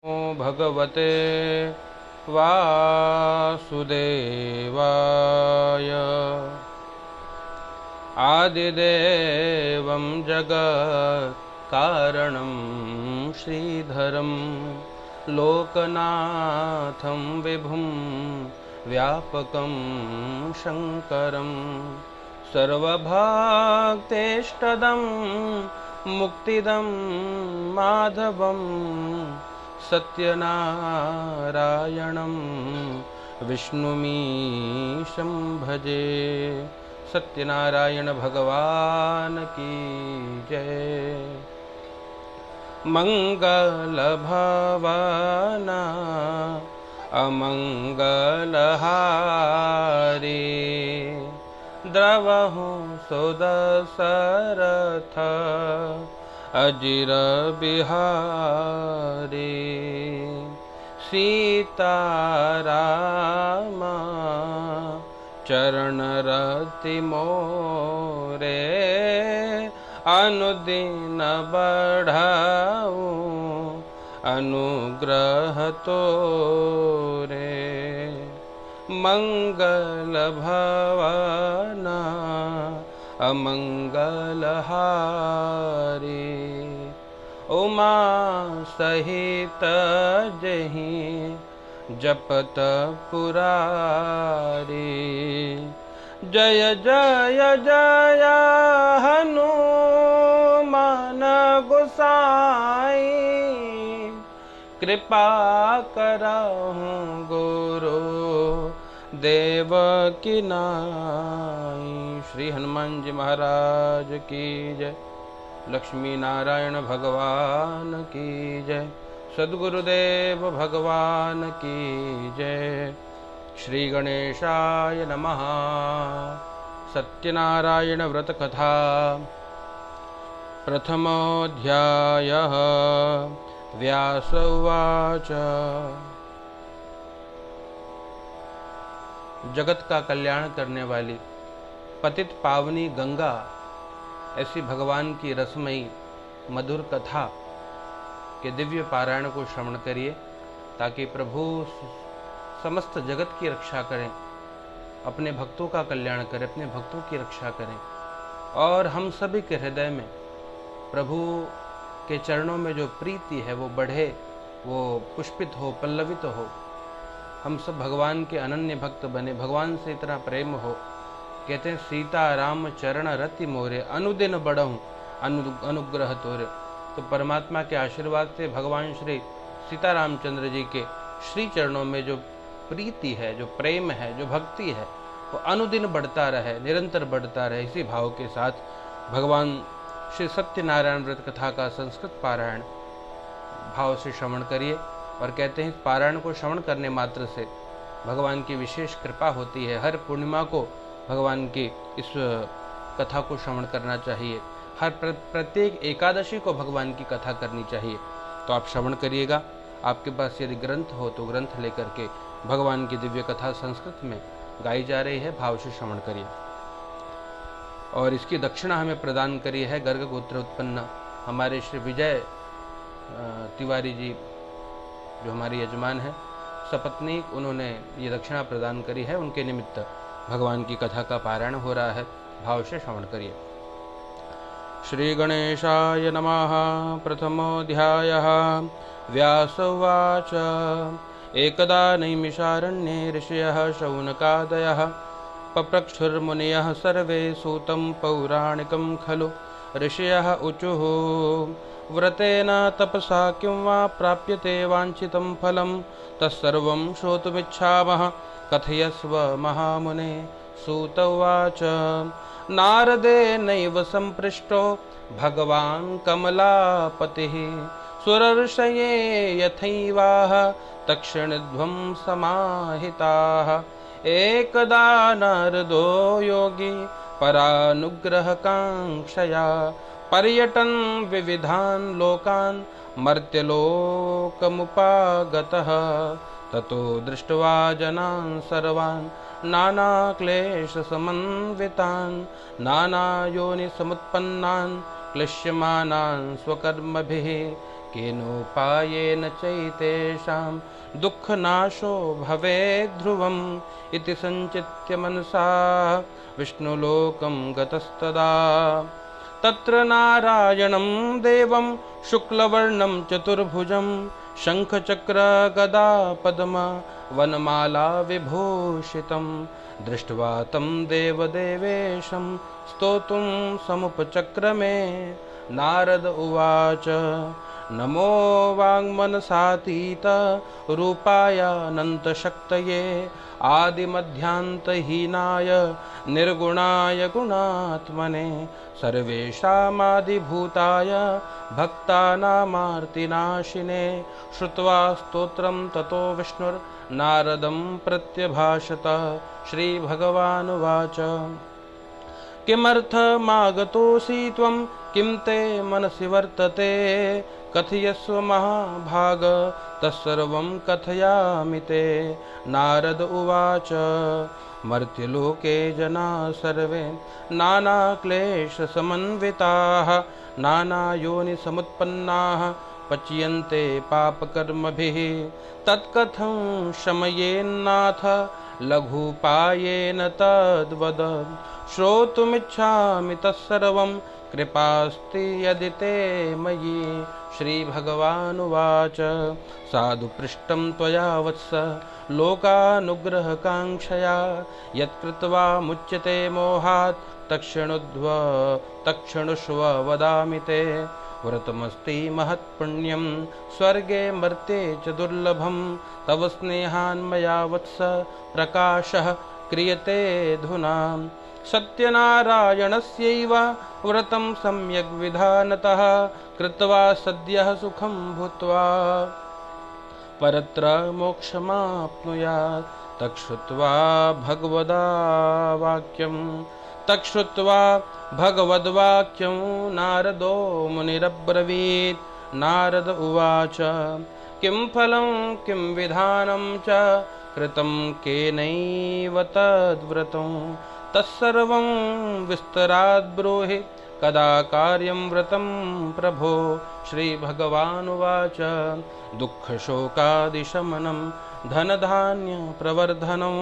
नमो भगवते वासुदेवाय। आदिदेवं जगत्कारणं श्रीधरं लोकनाथं विभुं व्यापकं शङ्करं सर्वभक्तेष्टदं मुक्तिदं माधवं सत्यनारायणं विष्णुमीशं भजे। सत्यनारायण भगवान की जय। मंगल भवना अमंगलहारी द्रवहु सुदशरथ अजिर बिहारी सीताराम चरण रति मोरे अनुदिन बढ़ाऊं अनुग्रह तोरे। मंगल भवना अमंगलहारी उमा सहित जहि जपत पुरारी। जय जय जय हनुमान गोसाई कृपा करहु गुरु देव की नाई। श्री हनुमान जी महाराज की जय। लक्ष्मी नारायण भगवान की जय। सद्गुरुदेव भगवान की जय। श्री गणेशाय नमः। सत्यनारायण व्रत कथा प्रथमोऽध्यायः। व्यास उवाच। जगत का कल्याण करने वाली पतित पावनी गंगा ऐसी भगवान की रसमयी मधुर कथा के दिव्य पारायण को श्रवण करिए ताकि प्रभु समस्त जगत की रक्षा करें, अपने भक्तों का कल्याण करें, अपने भक्तों की रक्षा करें और हम सभी के हृदय में प्रभु के चरणों में जो प्रीति है वो बढ़े, वो पुष्पित हो, पल्लवित हो। हम सब भगवान के अनन्य भक्त बने, भगवान से इतना प्रेम हो। कहते हैं सीता राम चरण रति मोरे अनुदिन बढ़ऊं अनुग्रह तोरे। तो परमात्मा के आशीर्वाद से भगवान श्री सीता रामचंद्र जी के श्री चरणों में जो प्रीति है, जो प्रेम है, जो भक्ति है वो अनुदिन बढ़ता रहे, निरंतर बढ़ता रहे। इसी भाव के साथ भगवान श्री सत्यनारायण व्रत कथा का संस्कृत पारायण भाव से श्रवण करिए। और कहते हैं पारायण को श्रवण करने मात्र से भगवान की विशेष कृपा होती है। हर पूर्णिमा को भगवान की इस कथा को श्रवण करना चाहिए। हर प्रत्येक एकादशी को भगवान की कथा करनी चाहिए। तो आप श्रवण करिएगा। आपके पास यदि ग्रंथ हो तो ग्रंथ लेकर के भगवान की दिव्य कथा संस्कृत में गाई जा रही है, भाव से श्रवण करिए। और इसकी दक्षिणा हमें प्रदान करी है गर्ग गोत्र उत्पन्न हमारे श्री विजय तिवारी जी, जो हमारे यजमान हैं, सपत्नीक, उन्होंने ये दक्षिणा प्रदान करी है। उनके निमित्त भगवान की कथा का पारायण हो रहा है, भाव से श्रवण करिए। श्री गणेशाय नमः। प्रथमोऽध्यायः। व्यास उवाच। एकदा नैमिषारण्ये ऋषयः शौनकादयः पप्रक्षुर्मुनयः सर्वे सूतं पौराणिकं खलु। ऋषयः ऊचुः व्रतेन तपसा किं वा प्राप्यते वाञ्छितं फलं तत्सर्वं श्रोतुमिच्छामः कथयस्व महामुने। सूत उवाच। नारदेनैव सम्पृष्टो भगवान् कमलापतिः सुरर्षये यथैवाह तक्षणध्वं समाहिताः। एकदा नारदो योगी परानुग्रहकाङ्क्षया पर्यटन् विविधान् लोकान् मर्त्यलोकमुपागतः। ततो दृष्ट्वा जनान् सर्वान् नानाक्लेशसमन्वितान् नानायोनिसमुत्पन्नान् क्लिश्यमानान् स्वकर्मभिः केनोपायेन चैतेषां दुःखनाशो भवेत् ध्रुवम् इति सञ्चित्य मनसा विष्णुलोकं गतस्तदा। तत्र नारायणं देवं शुक्लवर्णं चतुर्भुजं शङ्खचक्रगदा पद्म वनमाला विभूषितं दृष्ट्वा तं देवदेवेशं स्तोतुं समुपचक्रमे। नारद उवाच नमो वाङ्मनसातीत रूपाय अनन्तशक्तये आदिमध्यान्तहीनाय निर्गुणाय गुणात्मने सर्वेषामादिभूताय भक्तानामार्तिनाशिने। श्रुत्वा स्तोत्रं ततो विष्णुर्नारदं प्रत्यभाषत। श्रीभगवानुवाच किमर्थमागतोऽसि त्वं किं ते मनसि वर्तते कथयस्व महाभाग तत्सर्वं कथयामि ते। नारद उवाच मर्त्यलोके जनाः सर्वे नानाक्लेशसमन्विताः नानायोनिसमुत्पन्नाः पच्यन्ते पापकर्मभिः तत्कथं शमयेन्नाथ लघुपायेन तद्वद। श्रोतुमिच्छामि तत्सर्वं कृपास्ति यदि ते मयि। श्रीभगवानुवाच साधु पृष्टं त्वया वत्स लोकानुग्रहकाङ्क्षया यत्कृत्वा मुच्यते मोहात् तत्क्षणुष्व वदामि ते। व्रतमस्ति महत्पुण्यं स्वर्गे मर्त्ये च दुर्लभं तव स्नेहान्मया वत्स प्रकाशः क्रियते धुना। सत्यनारायणस्यैव व्रतं सम्यग् विधानतः कृत्वा सद्यः सुखं भूत्वा परत्र मोक्षमाप्नुयात्। तच्छ्रुत्वा भगवद्वाक्यं नारदो मुनिरब्रवीत्। नारद उवाच किं फलं किं विधानं च कृतं केनैव तद्व्रतं तत्सर्वं विस्तराद् ब्रूहि कदा कार्यं व्रतं प्रभो। श्रीभगवानुवाच दुःखशोकादिशमनं धनधान्यप्रवर्धनं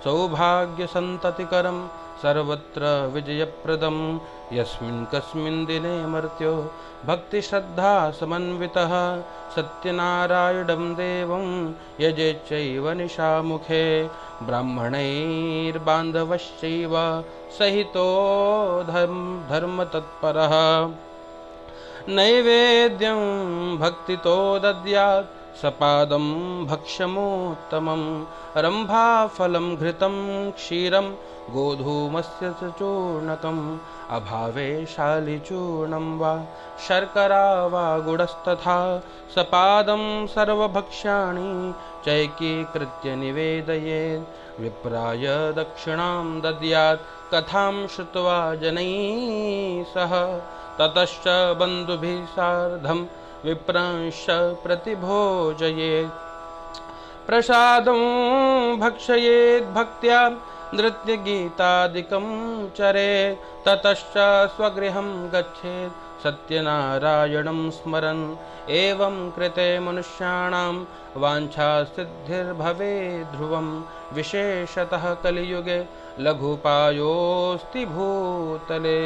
सौभाग्यसन्ततिकरं सर्वत्र विजयप्रदं यस्मिन् कस्मिन् दिने मर्त्यो भक्तिश्रद्धा समन्वितः सत्यनारायणं देवं यजेच्चैव निशामुखे ब्राह्मणैर्बान्धवश्चैव सहितो धर्मतत्परः नैवेद्यं भक्तितो दद्यात् सपादं भक्ष्यमुत्तमं रम्भाफलं घृतं क्षीरं गोधूमस्य च चूर्णकम् अभावे शालिचूर्णं वा शर्करा वा गुडस्तथा सपादं सर्वभक्ष्याणि चैकीकृत्य निवेदयेत्। विप्राय दक्षिणां दद्यात् कथां श्रुत्वा जनैः सह ततश्च बन्धुभिः सार्धं विप्रांश्च प्रतिभोजयेत्। प्रसादं भक्षयेत् भक्त्या नृत्यगीतादिकं चरेत् ततश्च स्वगृहं गच्छेत् सत्यनारायणं स्मरन्। एवं कृते मनुष्याणां वाञ्छासिद्धिर्भवेत् ध्रुवं विशेषतः कलियुगे लघुपायोऽस्ति भूतले।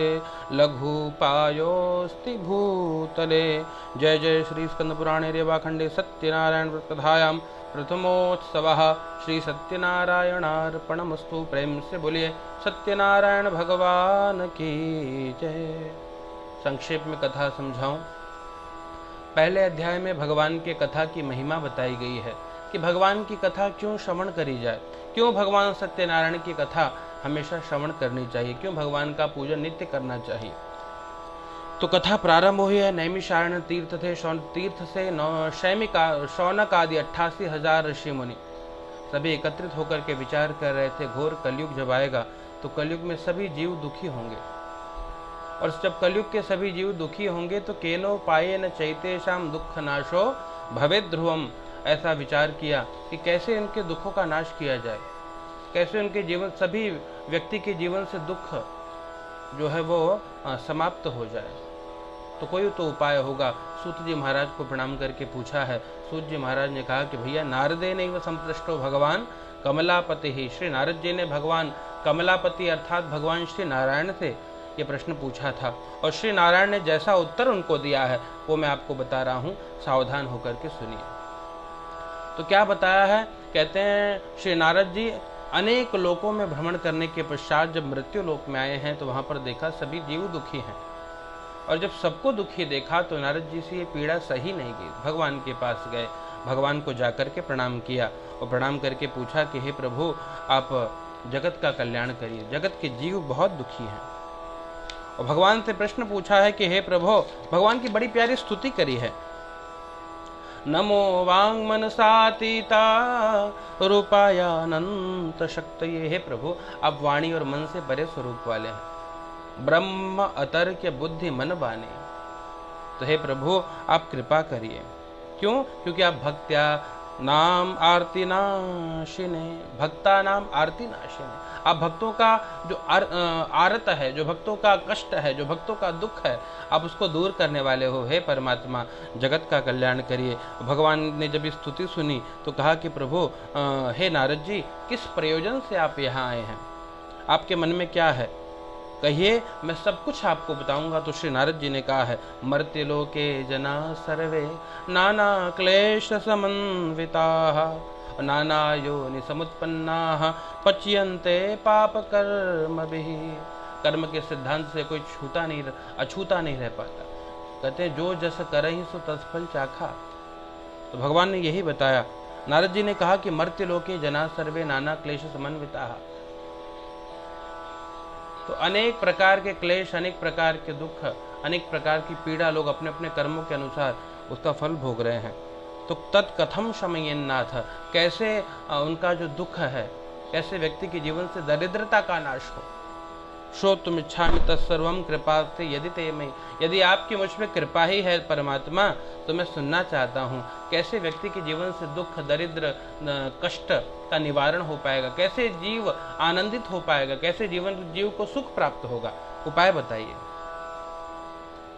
जय जय श्री स्कंदपुराणे रेवाखंडे सत्यनारायण व्रतकथायां प्रथमोत्सवः श्री सत्यनारायणार्पणमस्तु। प्रेम से बोलिए सत्यनारायण भगवान की जय। संक्षेप में कथा समझाऊं। पहले अध्याय में भगवान के कथा की महिमा बताई गई है कि भगवान की कथा क्यों श्रवण करी जाए, क्यों भगवान सत्यनारायण की कथा हमेशा श्रवण करनी चाहिए, क्यों भगवान का पूजन नित्य करना चाहिए। तो कथा प्रारंभ हुई है। नैमिषारण्य तीर्थ थे, तीर्थ से शौनक आदि 88,000 ऋषि मुनि सभी एकत्रित होकर के विचार कर रहे थे घोर कलयुग जब आएगा तो कलयुग में सभी जीव दुखी होंगे, और जब कलयुग के सभी जीव दुखी होंगे तो केनो पाये न चैतेषाम दुख नाशो भवेत् ध्रुवम। ऐसा विचार किया कि कैसे इनके दुखों का नाश किया जाए, कैसे उनके जीवन, सभी व्यक्ति के जीवन से दुख जो है वो समाप्त हो जाए। तो कोई तो उपाय होगा। सूत जी महाराज को प्रणाम करके पूछा है। सूत जी महाराज ने कहा कि भैया नारदे नैव संपृष्टो भगवान कमलापति ही। श्री नारद जी ने भगवान कमलापति अर्थात भगवान श्री नारायण से ये प्रश्न पूछा था, और श्री नारायण ने जैसा उत्तर उनको दिया है वो मैं आपको बता रहा हूँ, सावधान होकर के सुनिए। तो क्या बताया है, कहते हैं श्री नारद जी अनेक लोकों में भ्रमण करने के पश्चात जब मृत्यु लोक में आए हैं तो वहां पर देखा सभी जीव दुखी हैं, और जब सबको दुखी देखा तो नारद जी से ये पीड़ा सही नहीं गई। भगवान के पास गए, भगवान को जाकर के प्रणाम किया और प्रणाम करके पूछा कि हे प्रभु आप जगत का कल्याण करिए, जगत के जीव बहुत दुखी हैं। और भगवान से प्रश्न पूछा है कि हे प्रभु, भगवान की बड़ी प्यारी स्तुति करी है, नमो वांग मनसातीता रूपायानंत शक्तये। हे प्रभु आप वाणी और मन से परे स्वरूप वाले हैं, ब्रह्म अतर्क्य बुद्धि मन बाने। तो हे प्रभु आप कृपा करिए। क्यों? क्योंकि आप भक्त्या नाम आरती नाशिने, भक्ता नाम आरती नाशिने। आप भक्तों का जो आरत है, जो भक्तों का कष्ट है, जो भक्तों का दुख है, आप उसको दूर करने वाले हो। हे परमात्मा जगत का कल्याण करिए। भगवान ने जब स्तुति सुनी तो कहा कि प्रभु हे नारद जी किस प्रयोजन से आप यहाँ आए हैं, आपके मन में क्या है, कहिए मैं सब कुछ आपको बताऊंगा। तो श्री नारद जी ने कहा है, मर्त्य लोके जना सर्वे नाना क्लेश समन्विताः नाना योनि समुत्पन्नाः पच्यन्ते पाप कर्मभिः। कर्म के सिद्धांत से कोई अछूता नहीं रह पाता। कहते जो जस करहि सो तत्फल चाखा। तो भगवान ने यही बताया। नारद जी ने कहा कि मर्त्य लोके जना सर्वे नाना क्लेश समन्विताः, तो अनेक प्रकार के क्लेश, अनेक प्रकार के दुख, अनेक प्रकार की पीड़ा लोग अपने अपने कर्मों के अनुसार उसका फल भोग रहे हैं। तो तत्कथम शमयेन नाथ, कैसे उनका जो दुख है, कैसे व्यक्ति के जीवन से दरिद्रता का नाश हो। श्रोतुम इच्छामि तत्सर्वं कृपाते यदि ते मयि, यदि आपकी मुझ में कृपा ही है परमात्मा तो मैं सुनना चाहता हूँ कैसे व्यक्ति के जीवन से दुख, दरिद्र, कष्ट का निवारण हो पाएगा, कैसे जीव आनंदित हो पाएगा, कैसे जीव को सुख प्राप्त होगा, उपाय बताइए।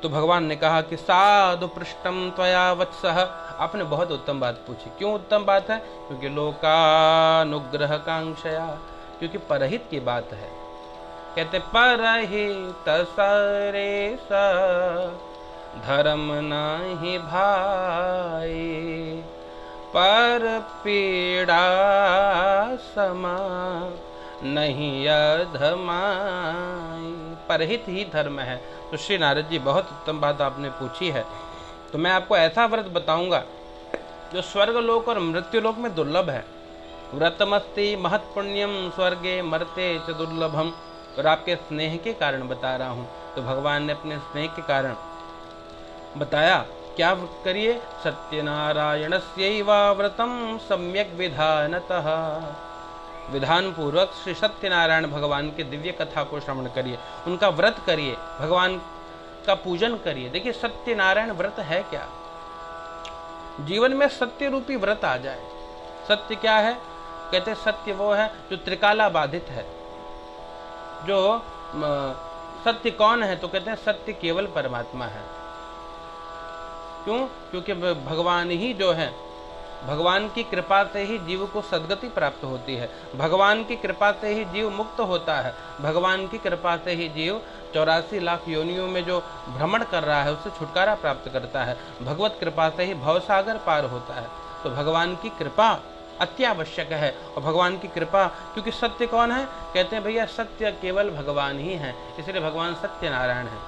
तो भगवान ने कहा कि साधु पृष्ठम त्वया वत्सः, आपने बहुत उत्तम बात पूछी। क्यों उत्तम बात है? क्योंकि लोकानुग्रह कांक्षया, क्योंकि परहित की बात है। कहते परहित सरेस धर्म नहीं भाई, पर पीड़ा समा नहीं अधमाई। परहित ही धर्म है। तो श्री नारद जी बहुत उत्तम बात आपने पूछी है। तो मैं आपको ऐसा व्रत बताऊंगा जो स्वर्ग लोक और मृत्यु लोक में दुर्लभ है। व्रतमस्ति महत् पुण्यम स्वर्गे मरते च दुर्लभम। और आपके स्नेह के कारण बता रहा हूँ। तो भगवान ने अपने स्नेह के कारण बताया, क्या करिए? सत्यनारायणस्यैव व्रतम सम्यक विधानतः, विधान पूर्वक श्री सत्यनारायण भगवान के दिव्य कथा को श्रवण करिए, उनका व्रत करिए, भगवान का पूजन करिए। देखिए सत्यनारायण व्रत है क्या? जीवन में सत्य रूपी व्रत आ जाए। सत्य क्या है? कहते सत्य वो है जो त्रिकाला बाधित है। जो सत्य कौन है? तो कहते हैं सत्य केवल परमात्मा है। क्यों? क्योंकि भगवान ही जो है, भगवान की कृपा से ही जीव को सद्गति प्राप्त होती है, भगवान की कृपा से ही जीव मुक्त होता है, भगवान की कृपा से ही जीव 84 लाख योनियों में जो भ्रमण कर रहा है उससे छुटकारा प्राप्त करता है, भगवत कृपा से ही भवसागर पार होता है। तो भगवान की कृपा अत्यावश्यक है। और भगवान की कृपा, क्योंकि सत्य कौन है? कहते हैं भैया सत्य केवल भगवान ही है, इसलिए भगवान सत्यनारायण है।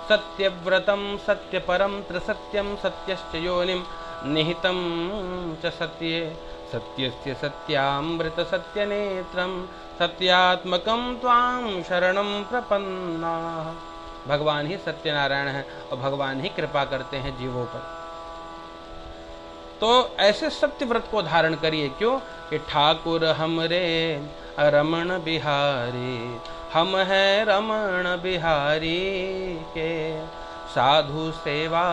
सत्यव्रतम सत्य परम त्रिसत्यम सत्यश्च योनिम निहितम च सत्ये सत्यस्य सत्यामृत सत्यनेत्रम सत्यात्मकम त्वां शरणं प्रपन्नाः। भगवान ही सत्यनारायण है और भगवान ही कृपा करते हैं जीवों पर। तो ऐसे सत्य व्रत को धारण करिए। क्यों? कि ठाकुर हमरे रमण बिहारी, हम हैं रमण बिहारी के, साधु सेवा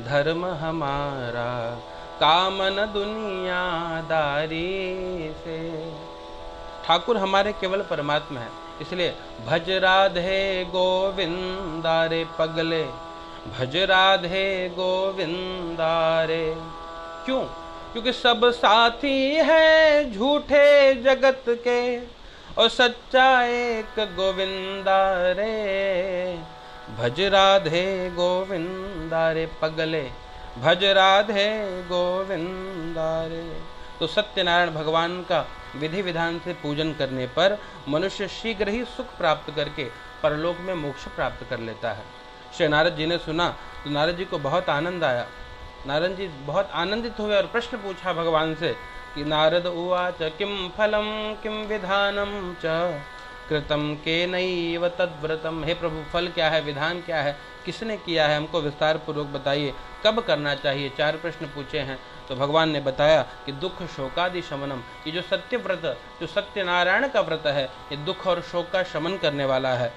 धर्म हमारा, कामन दुनियादारी से। ठाकुर हमारे केवल परमात्मा है, इसलिए भज राधे गोविंदा रे पगले, भज राधे गोविंदा रे। क्यों? क्योंकि सब साथी है झूठे जगत के और सच्चा एक गोविंदा रे। भज राधे गोविंदा रे पगले, भज राधे गोविंदा रे। तो सत्यनारायण भगवान का विधि विधान से पूजन करने पर मनुष्य शीघ्र ही सुख प्राप्त करके परलोक में मोक्ष प्राप्त कर लेता है। श्री नारद जी ने सुना तो नारद जी को बहुत आनंद आया। नारद जी बहुत आनंदित हुए और प्रश्न पूछा भगवान से कि नारद उवाच किम फलम किम विधानम च कृतम के नैव तद्व्रतम। हे प्रभु, फल क्या है, विधान क्या है, किसने किया है, हमको विस्तार पूर्वक बताइए, कब करना चाहिए। 4 प्रश्न पूछे हैं। तो भगवान ने बताया कि दुख शोकादि शमनम, ये जो सत्य व्रत, जो सत्यनारायण का व्रत है, ये दुख और शोक का शमन करने वाला है,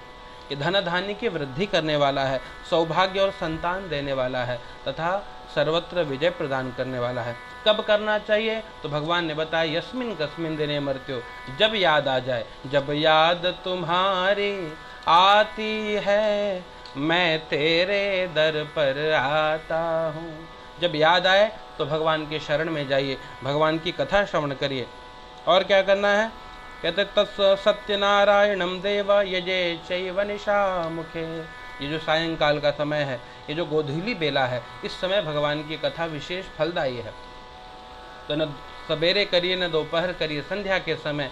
ये धन धान्य की वृद्धि करने वाला है, सौभाग्य और संतान देने वाला है तथा सर्वत्र विजय प्रदान करने वाला है। कब करना चाहिए? तो भगवान ने बताया यस्मिन कस्मिन दिने मर्त्यो, जब याद आ जाए। जब याद तुम्हारी आती है मैं तेरे दर पर आता हूँ। जब याद आए तो भगवान के शरण में जाइए, भगवान की कथा श्रवण करिए। और क्या करना है? कहते तस् सत्यनारायणम देव यजे चैव निशा मुखे। ये जो सायंकाल का समय है, ये जो गोधूली बेला है, इस समय भगवान की कथा विशेष फलदायी है। तो न सवेरे करिए न दोपहर करिए, संध्या के समय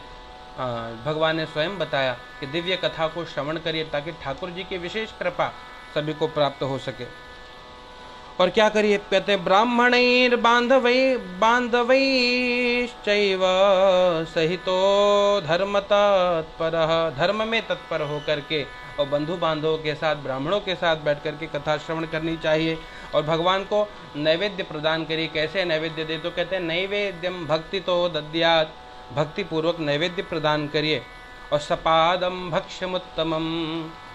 भगवान ने स्वयं बताया कि दिव्य कथा को श्रवण करिए ताकि ठाकुर जी की विशेष कृपा सभी को प्राप्त हो सके। और क्या करिए? कहते ब्राह्मणैर बांधवैश्चैव सहितो धर्म तत्परः। धर्म में तत्पर होकर के और बंधु बांधवों के साथ, ब्राह्मणों के साथ बैठ करके कथा श्रवण करनी चाहिए। और भगवान को नैवेद्य प्रदान करिए। कैसे नैवेद्य दे? तो कहते हैं नैवेद्यम भक्ति तो दद्यात्, भक्ति पूर्वक नैवेद्य प्रदान करिए। और सपादम भक्ष्यमुत्तमम,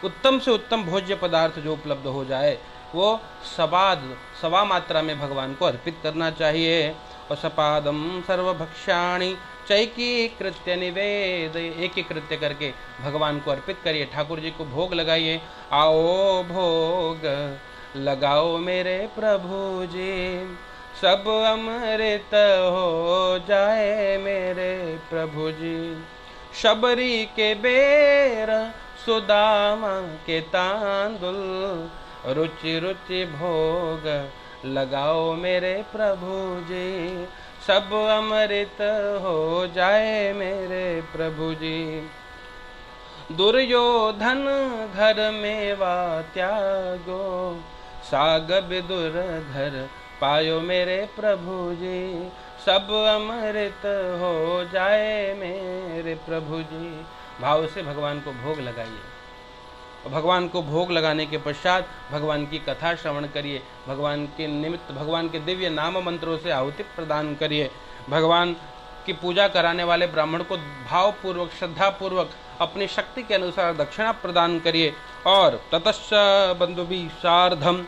उत्तम से उत्तम भोज्य पदार्थ जो उपलब्ध हो जाए वो सवा मात्रा में भगवान को अर्पित करना चाहिए। और सपादम सर्वभक्ष्याणि चैकी कृत्य निवेद, एक ही कृत्य करके भगवान को अर्पित करिए, ठाकुर जी को भोग लगाइए। आओ भोग लगाओ मेरे प्रभु जी, सब अमृत हो जाए मेरे प्रभु जी। शबरी के बेर सुदामा के तांदुल, रुचि रुचि भोग लगाओ मेरे प्रभु जी, सब अमृत हो जाए मेरे प्रभु जी। दुर्योधन घर मेवा त्यागो, साग विदुर घर पायो मेरे प्रभु जी, सब अमृत हो जाए मेरे प्रभु जी। भाव से भगवान को भोग लगाइए। भगवान को भोग लगाने के पश्चात भगवान की कथा श्रवण करिए। भगवान के निमित्त, भगवान के दिव्य नाम मंत्रों से आहुति प्रदान करिए। भगवान की पूजा कराने वाले ब्राह्मण को भावपूर्वक, श्रद्धापूर्वक अपनी शक्ति के अनुसार दक्षिणा प्रदान करिए। और ततश्च बंधुभिः सार्धम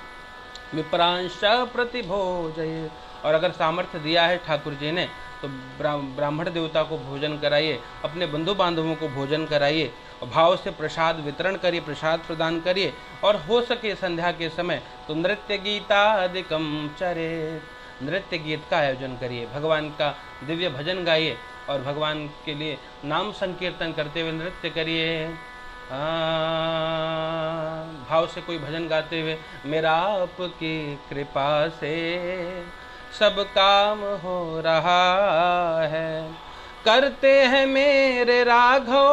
विप्रांश प्रतिभोजये, और अगर सामर्थ्य दिया है ठाकुर जी ने तो ब्राह्मण देवता को भोजन कराइए, अपने बंधु बांधवों को भोजन कराइए, भाव से प्रसाद वितरण करिए, प्रसाद प्रदान करिए। और हो सके संध्या के समय तो नृत्य गीतादिकम चरेत, नृत्य गीत का आयोजन करिए, भगवान का दिव्य भजन गाइए और भगवान के लिए नाम संकीर्तन करते हुए नृत्य करिए। भाव से कोई भजन गाते हुए, मेरा आपकी कृपा से सब काम हो रहा है, करते हैं मेरे राघव,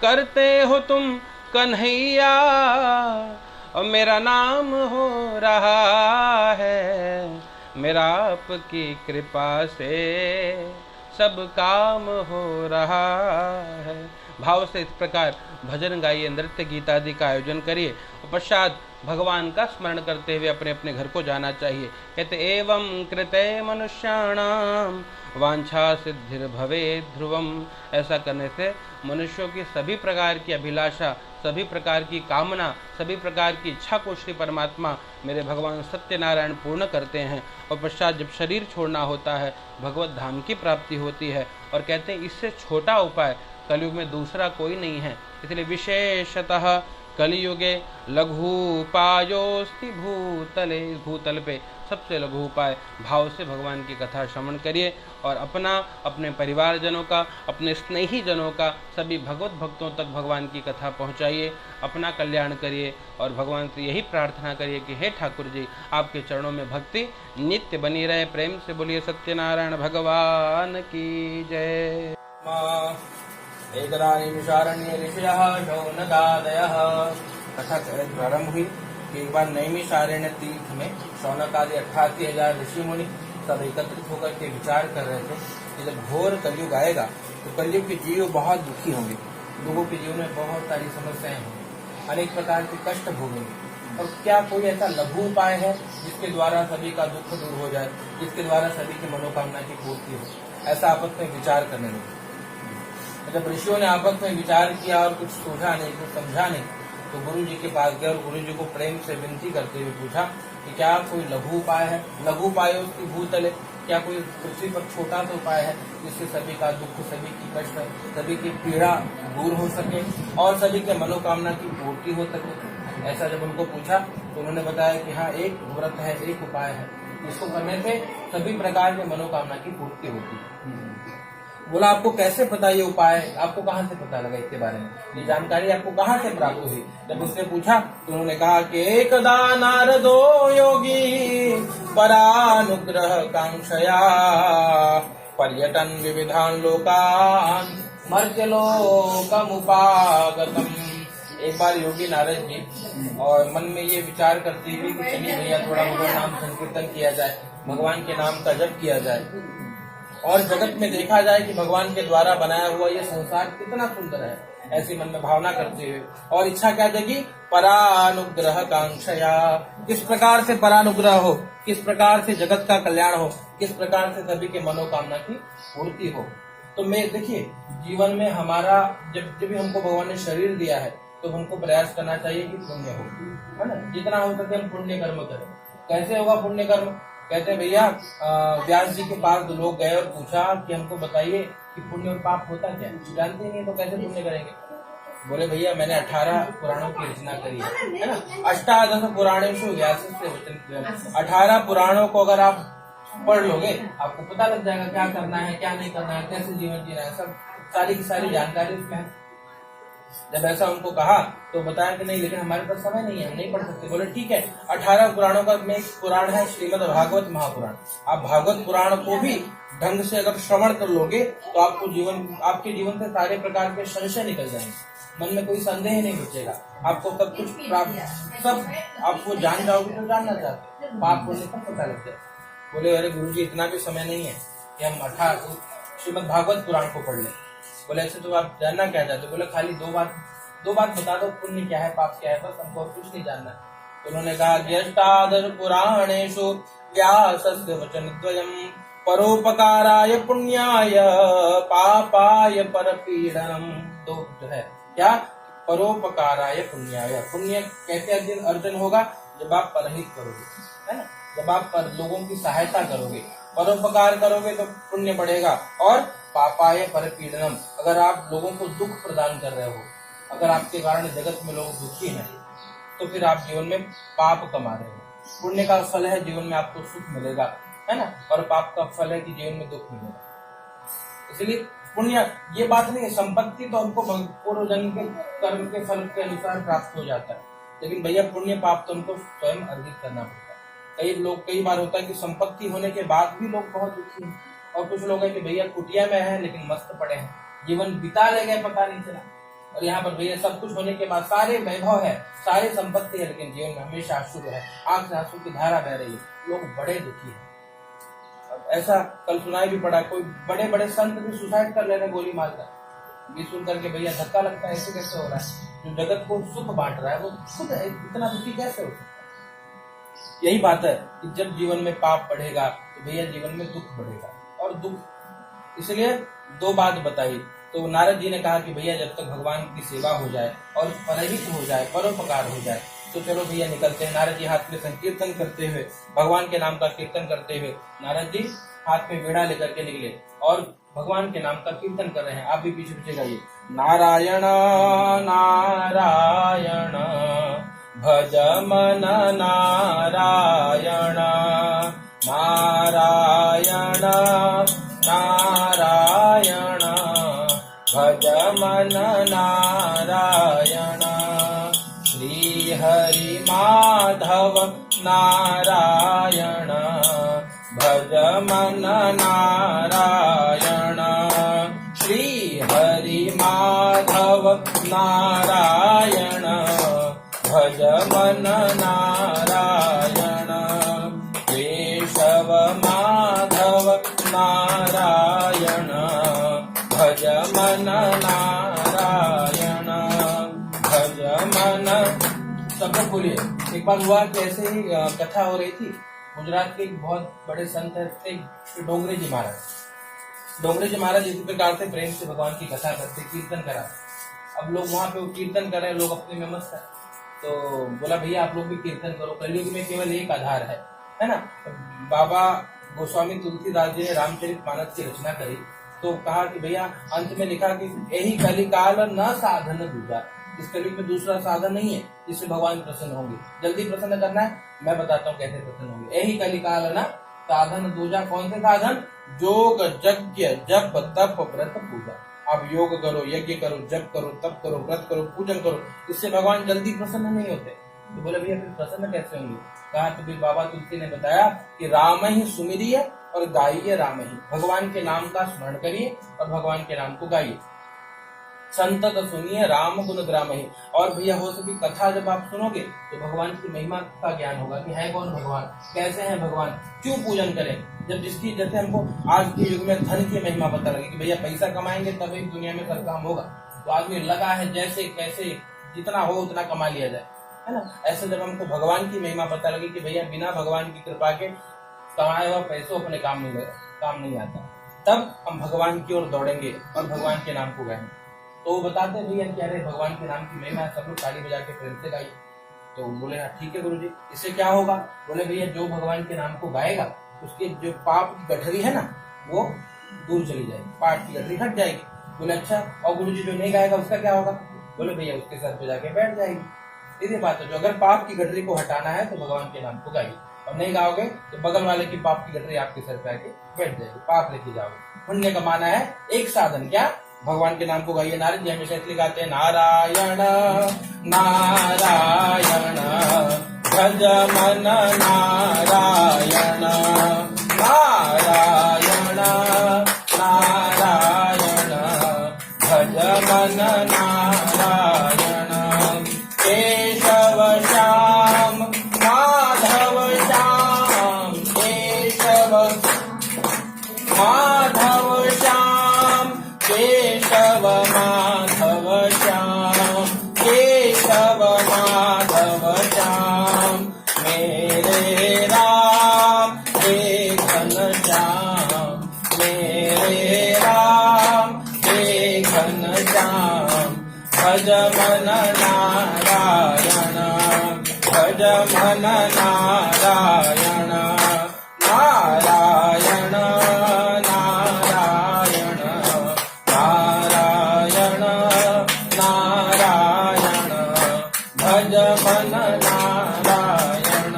करते हो तुम कन्हैया, और मेरा नाम हो रहा है, मेरा आपकी कृपा से सब काम हो रहा है। भाव से इस प्रकार भजन गाइए, नृत्य गीत आदि का आयोजन करिए और पश्चात भगवान का स्मरण करते हुए अपने अपने घर को जाना चाहिए। कहते एवं कृते मनुष्याणाम वांछा सिद्धिर भवे ध्रुवम। ऐसा करने से मनुष्यों की सभी प्रकार की अभिलाषा, सभी प्रकार की कामना, सभी प्रकार की इच्छा को श्री परमात्मा मेरे भगवान सत्यनारायण पूर्ण करते हैं। और पश्चात जब शरीर छोड़ना होता है भगवत धाम की प्राप्ति होती है। और कहते हैं इससे छोटा उपाय कलयुग में दूसरा कोई नहीं है। इसलिए विशेषतः कलियुगे लघुपायोस्ति भूतले, भूतल पे सबसे लघु उपाय भाव से भगवान की कथा श्रवण करिए और अपना, अपने परिवारजनों का, अपने स्नेही जनों का, सभी भगवत भक्तों तक भगवान की कथा पहुंचाइए, अपना कल्याण करिए और भगवान से यही प्रार्थना करिए कि हे ठाकुर जी, आपके चरणों में भक्ति नित्य बनी रहे। प्रेम से बोलिए सत्यनारायण भगवान की जय। एकदा नैमिषारण्ये ऋषयः शौनकादयः, कथा प्रारंभ हुई कि एक बार नैमिषारण्य तीर्थ में शौनक आदि 88,000 ऋषि मुनि सब एकत्रित होकर के विचार कर रहे थे कि जब घोर कलयुग आएगा तो कलयुग के जीव बहुत दुखी होंगे, लोगों के जीवन में बहुत सारी समस्याएं होंगी, अनेक प्रकार के कष्ट भोगेंगे, और क्या कोई ऐसा लघु उपाय है जिसके द्वारा सभी का दुख दूर हो जाए, जिसके द्वारा सभी की मनोकामना की पूर्ति हो। ऐसा आपस में विचार करने लगे। जब ऋषियों ने आपस में विचार किया और कुछ सोचा नहीं, कुछ समझा नहीं, तो गुरु जी के पास गए और गुरु जी को प्रेम से विनती करते हुए पूछा कि क्या कोई लघु उपाय है, लघु उपायों की भूतले, क्या कोई पृथ्वी पर छोटा सा उपाय है जिससे सभी का दुख, सभी की कष्ट, सभी की पीड़ा दूर हो सके और सभी के मनोकामना की पूर्ति हो सके। ऐसा जब उनको पूछा तो उन्होंने बताया कि हाँ, एक व्रत है, एक उपाय है, जिसको करने से सभी प्रकार के मनोकामना की पूर्ति होती है। बोला आपको कैसे पता ये उपाय, आपको कहाँ से पता लगा इसके बारे में, ये जानकारी आपको कहाँ से प्राप्त हुई? जब उसने पूछा तो उन्होंने कहा कि एकदा नारदो योगी परानुग्रह कांक्षया पर्यटन विविधान लोकान मर्त्यलोकमुपागतम। एक बार योगी नारद जी और मन में ये विचार करते हुए कि चलिए भैया थोड़ा भगवान नाम संकीर्तन किया जाए, भगवान के नाम का जप किया जाए और जगत में देखा जाए कि भगवान के द्वारा बनाया हुआ ये संसार कितना सुंदर है, ऐसी मन में भावना करते हुए और इच्छा क्या जगी? परानुग्रह कांक्षया, किस प्रकार से परानुग्रह हो, किस प्रकार से जगत का कल्याण हो, किस प्रकार से सभी के मनोकामना की पूर्ति हो। तो मैं देखिए, जीवन में हमारा जब भी हमको भगवान ने शरीर दिया है तो हमको प्रयास करना चाहिए कि पुण्य हो, है ना, जितना हो सके हम पुण्य कर्म करें। कैसे होगा पुण्य कर्म? कहते हैं भैया, व्यास जी के पास लोग गए और पूछा कि हमको बताइए कि पुण्य और पाप होता क्या है, जानते नहीं तो कैसे पुण्य करेंगे? बोले भैया मैंने 18 पुराणों की रचना करी है ना, 18 पुराणेषु व्यासस्य वचन। 18 पुराणों को अगर आप पढ़ लोगे आपको पता लग जाएगा क्या करना है, क्या नहीं करना है, कैसे जीवन जीना है, सब सारी की सारी जानकारी उसमें है। जब ऐसा उनको कहा तो बताया कि नहीं, लेकिन हमारे पास समय नहीं है, हम नहीं पढ़ सकते। बोले ठीक है, 18 पुराणों का में एक पुराण है श्रीमद् भागवत महापुराण। आप भागवत पुराण को भी ढंग से अगर श्रवण कर लोगे तो आपके जीवन से सारे प्रकार के संशय निकल जाएंगे, मन में कोई संदेह नहीं बचेगा, आपको सब कुछ प्राप्त, सब आपको जान जाओगे तो जानना चाहते, पाप पुण्य सब पता लग जाए। बोले अरे गुरुजी इतना भी समय नहीं है कि हम 18 श्रीमद् भागवत पुराण को पढ़ लें। बोले ऐसे तो आप जानना क्या चाहते? बोले खाली दो बात बता दो, पुण्य क्या है, पाप क्या है, बस हमको कुछ नहीं जानना। तो उन्होंने कहा ज्येष्ठादर पुराणेषु व्यासस्य वचनद्वयम् परोपकाराय पुण्याय पापाय परपीडनम्। तो जो है क्या? परोपकाराय पुण्याय, पुण्य कैसे अर्जन होगा? जब आप परहित करोगे, है ना, जब आप लोगों की सहायता करोगे, परोपकार करोगे तो पुण्य बढ़ेगा। और पापाय परपीडनम, अगर आप लोगों को दुख प्रदान कर रहे हो, अगर आपके कारण जगत में लोग दुखी हैं तो फिर आप जीवन में पाप कमा रहे हो। पुण्य का फल है जीवन में आपको सुख मिलेगा, है ना, और पाप का फल है कि जीवन में दुख मिलेगा। इसलिए पुण्य ये बात नहीं है, संपत्ति तो हमको पूर्व जन्म के कर्म के फल के अनुसार प्राप्त हो जाता है, लेकिन भैया पुण्य पाप तो हमको स्वयं अर्जित करना पड़ता है। कई बार होता है कि संपत्ति होने के बाद भी लोग बहुत दुखी हैं, और कुछ लोग हैं कि भैया कुटिया में है लेकिन मस्त पड़े हैं, जीवन बिता ले गए पता नहीं चला। और यहाँ पर भैया सब कुछ होने के बाद, सारे वैभव है, सारी संपत्ति है, लेकिन जीवन में हमेशा अश्रु है, आंख से आंसू की धारा बह रही है, लोग बड़े दुखी हैं। ऐसा कल सुनाई भी पड़ा, कोई बड़े बड़े संत भी सुसाइड कर ले रहे गोली मारकर। ये सुन करके भैया धक्का लगता है, ऐसे कैसे हो रहा है? जो जगत को सुख बांट रहा है वो खुद इतना दुखी कैसे हो सकता है? यही बात है कि जब जीवन में पाप बढ़ेगा तो भैया जीवन में दुख बढ़ेगा, और दुख इसलिए दो बात बताई। तो नारद जी ने कहा कि भैया जब तक भगवान की सेवा हो जाए और परहित हो जाए, परोपकार हो जाए, तो चलो भैया निकलते हैं। नारद जी हाथ में संकीर्तन करते हुए, भगवान के नाम का कीर्तन करते हुए नारद जी हाथ में वीणा लेकर के निकले और भगवान के नाम का कीर्तन कर रहे हैं। आप भी पीछे पीछे गाइए। नारायण नारायण भज मन नारायण, नारायण नारायण भज मन नारायण। श्री हरि माधव नारायण भज मन नारायण। श्री हरि माधव नारायण भज मन नारायण। केशव माधव नारायण भज मन नारायण, भज मन। सब लोग बोलिए। एक बार हुआ कि ऐसे ही कथा हो रही थी। गुजरात के एक बहुत बड़े संत थे डोंगरे जी महाराज। डोंगरे जी महाराज इसी प्रकार से प्रेम से भगवान की कथा करते, कीर्तन करा। अब लोग वहां पे कीर्तन कर रहे हैं, लोग अपने में मस्त है। तो बोला भैया आप लोग भी कीर्तन करो, कलयुग में केवल एक आधार है ना। बाबा गोस्वामी तुलसीदास जी ने रामचरितमानस की रचना करी, तो कहा कि भैया अंत में लिखा कि यही कलिकाल न साधन दूजा। इस कलयुग में दूसरा साधन नहीं है जिससे भगवान प्रसन्न होंगे। जल्दी प्रसन्न करना है, मैं बताता हूँ कैसे प्रसन्न होंगे। यही कलिकाल न साधन दूजा। कौन से साधन? योग यज्ञ जप तप व्रत पूजा। आप योग करो, यज्ञ करो, जप करो, तप करो, व्रत करो, पूजन करो, इससे भगवान जल्दी प्रसन्न नहीं होते। तो बोले भैया फिर प्रसन्न कैसे होंगे? कहा तो फिर बाबा तुलसी ने बताया कि राम ही सुमिरिय और गाइए राम ही। भगवान के नाम का स्मरण करिए और भगवान के नाम को गाइए। संतत सुनिए राम गुण ग्राम ही। और भैया हो सके कथा जब आप सुनोगे तो भगवान की महिमा का ज्ञान होगा कि है कौन भगवान, कैसे है भगवान, क्यों पूजन करें। जब जिसकी जैसे हमको आज के युग में धन की महिमा पता लगे कि भैया पैसा कमाएंगे तभी दुनिया में सब काम होगा, तो आदमी लगा है जैसे कैसे जितना हो उतना कमा लिया जाए, है ना। ऐसे जब हमको भगवान की महिमा पता लगे कि भैया बिना भगवान की कृपा के कमाए हुआ पैसों अपने काम नहीं आता, तब हम भगवान की ओर दौड़ेंगे और भगवान के नाम को गाएंगे। तो वो बताते भैया कि अरे भगवान के नाम की महिमा, सब लोग ताली बजा के प्रेम से गाइए। तो बोले हाँ ठीक है गुरुजी, इससे क्या होगा? बोले भैया जो भगवान के नाम को गाएगा उसके जो पाप की गठरी है ना वो दूर चली जाएगी, पाप की गठरी हट जाएगी। बोले अच्छा, और गुरुजी जो नहीं गाएगा उसका क्या होगा? बोले भैया उसके सर पे जाके बैठ जाएगी। सीधी बात है, जो अगर पाप की गठरी को हटाना है तो भगवान के नाम को गाइए, और नहीं गाओगे तो बगल वाले की पाप की गठरी आपके सर पे आके बैठ जाएगी, पाप लेके जाओगे। पुण्य कमाना है एक साधन, क्या? भगवान के नाम को गाइए। नारद जी हमेशा इसलिए गाते हैं नारायण नारायण भज मन नारायण, नारायण नारायण भज मन नारायण। केशव श्याम माधव श्याम, केशव माधव श्याम, केशव माधव श्याम, केशव माधव श्याम। मेरे राम हे घनश्याम, मेरे राम हे घनश्याम। भज मन नारायण, भज मन नारायण, नारायण नारायण नारायण नारायण। भज मन नारायण,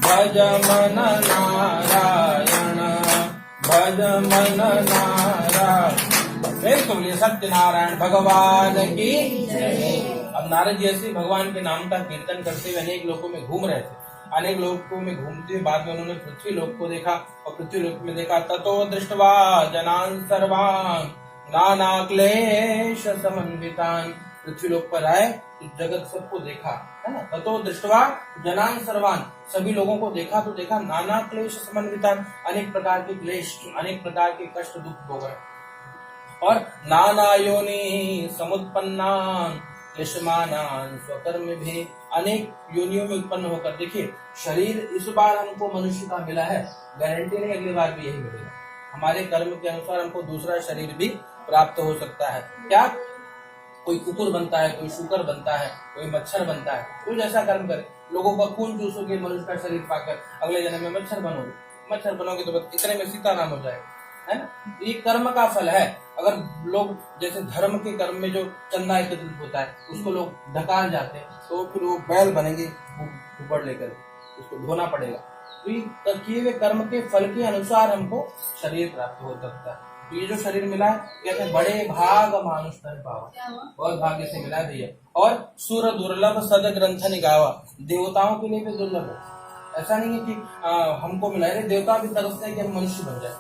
भज मन नारायण, भज मन नारायण। बोलिए सत्यनारायण भगवान की जय। अब नारद जी ऐसे भगवान के नाम का कीर्तन करते हुए अनेक लोगों में घूम रहे थे। अनेक लोगों में घूमते हुए बाद में उन्होंने पृथ्वी लोक को देखा, और पृथ्वी लोक में देखा ततो दृष्ट्वा जनान सर्वान नाना क्लेश समन्वितान। पृथ्वी लोक पर आए तो जगत सबको देखा, है ना। ततो दृष्ट्वा जनान सर्वान, सभी लोगों को देखा तो देखा नाना क्लेश समन्वितान, अनेक प्रकार के क्लेश, अनेक प्रकार के कष्ट दुख हो गए। और नाना योनि समुत्पन्नान क्लेशमानान स्वकर्म भी, अनेक योनियों में उत्पन्न होकर। देखिए शरीर इस बार हमको मनुष्य का मिला है, गारंटी नहीं अगली बार भी यही मिलेगा। हमारे कर्म के अनुसार हमको दूसरा शरीर भी प्राप्त हो सकता है। क्या? कोई कुकुर बनता है, कोई शुकर बनता है, कोई मच्छर बनता है। कोई जैसा कर्म करे, लोगों का खून चूसोगे मनुष्य का शरीर पाकर, अगले जन्म में मच्छर बनोगे। मच्छर बनोगे तो बस इतने में सीताराम हो जाएगा, है ना। ये कर्म का फल है। अगर लोग जैसे धर्म के कर्म में जो चंदा एकत्रित होता है उसको लोग ढकाल जाते हैं तो फिर वो बैल बनेंगे ऊपर लेकर, उसको धोना पड़ेगा। तो ये किए हुए कर्म के फल के अनुसार हमको शरीर प्राप्त हो सकता है। तो ये जो शरीर मिला है कहते हैं बड़े भाग मानुष तन पावा, बहुत भाग्य से मिला भैया। और सुर दुर्लभ सद ग्रंथ निगावा, देवताओं के लिए भी दुर्लभ है। ऐसा नहीं है कि हमको मिला है, देवता भी तरसते हैं कि हम मनुष्य बन जाए,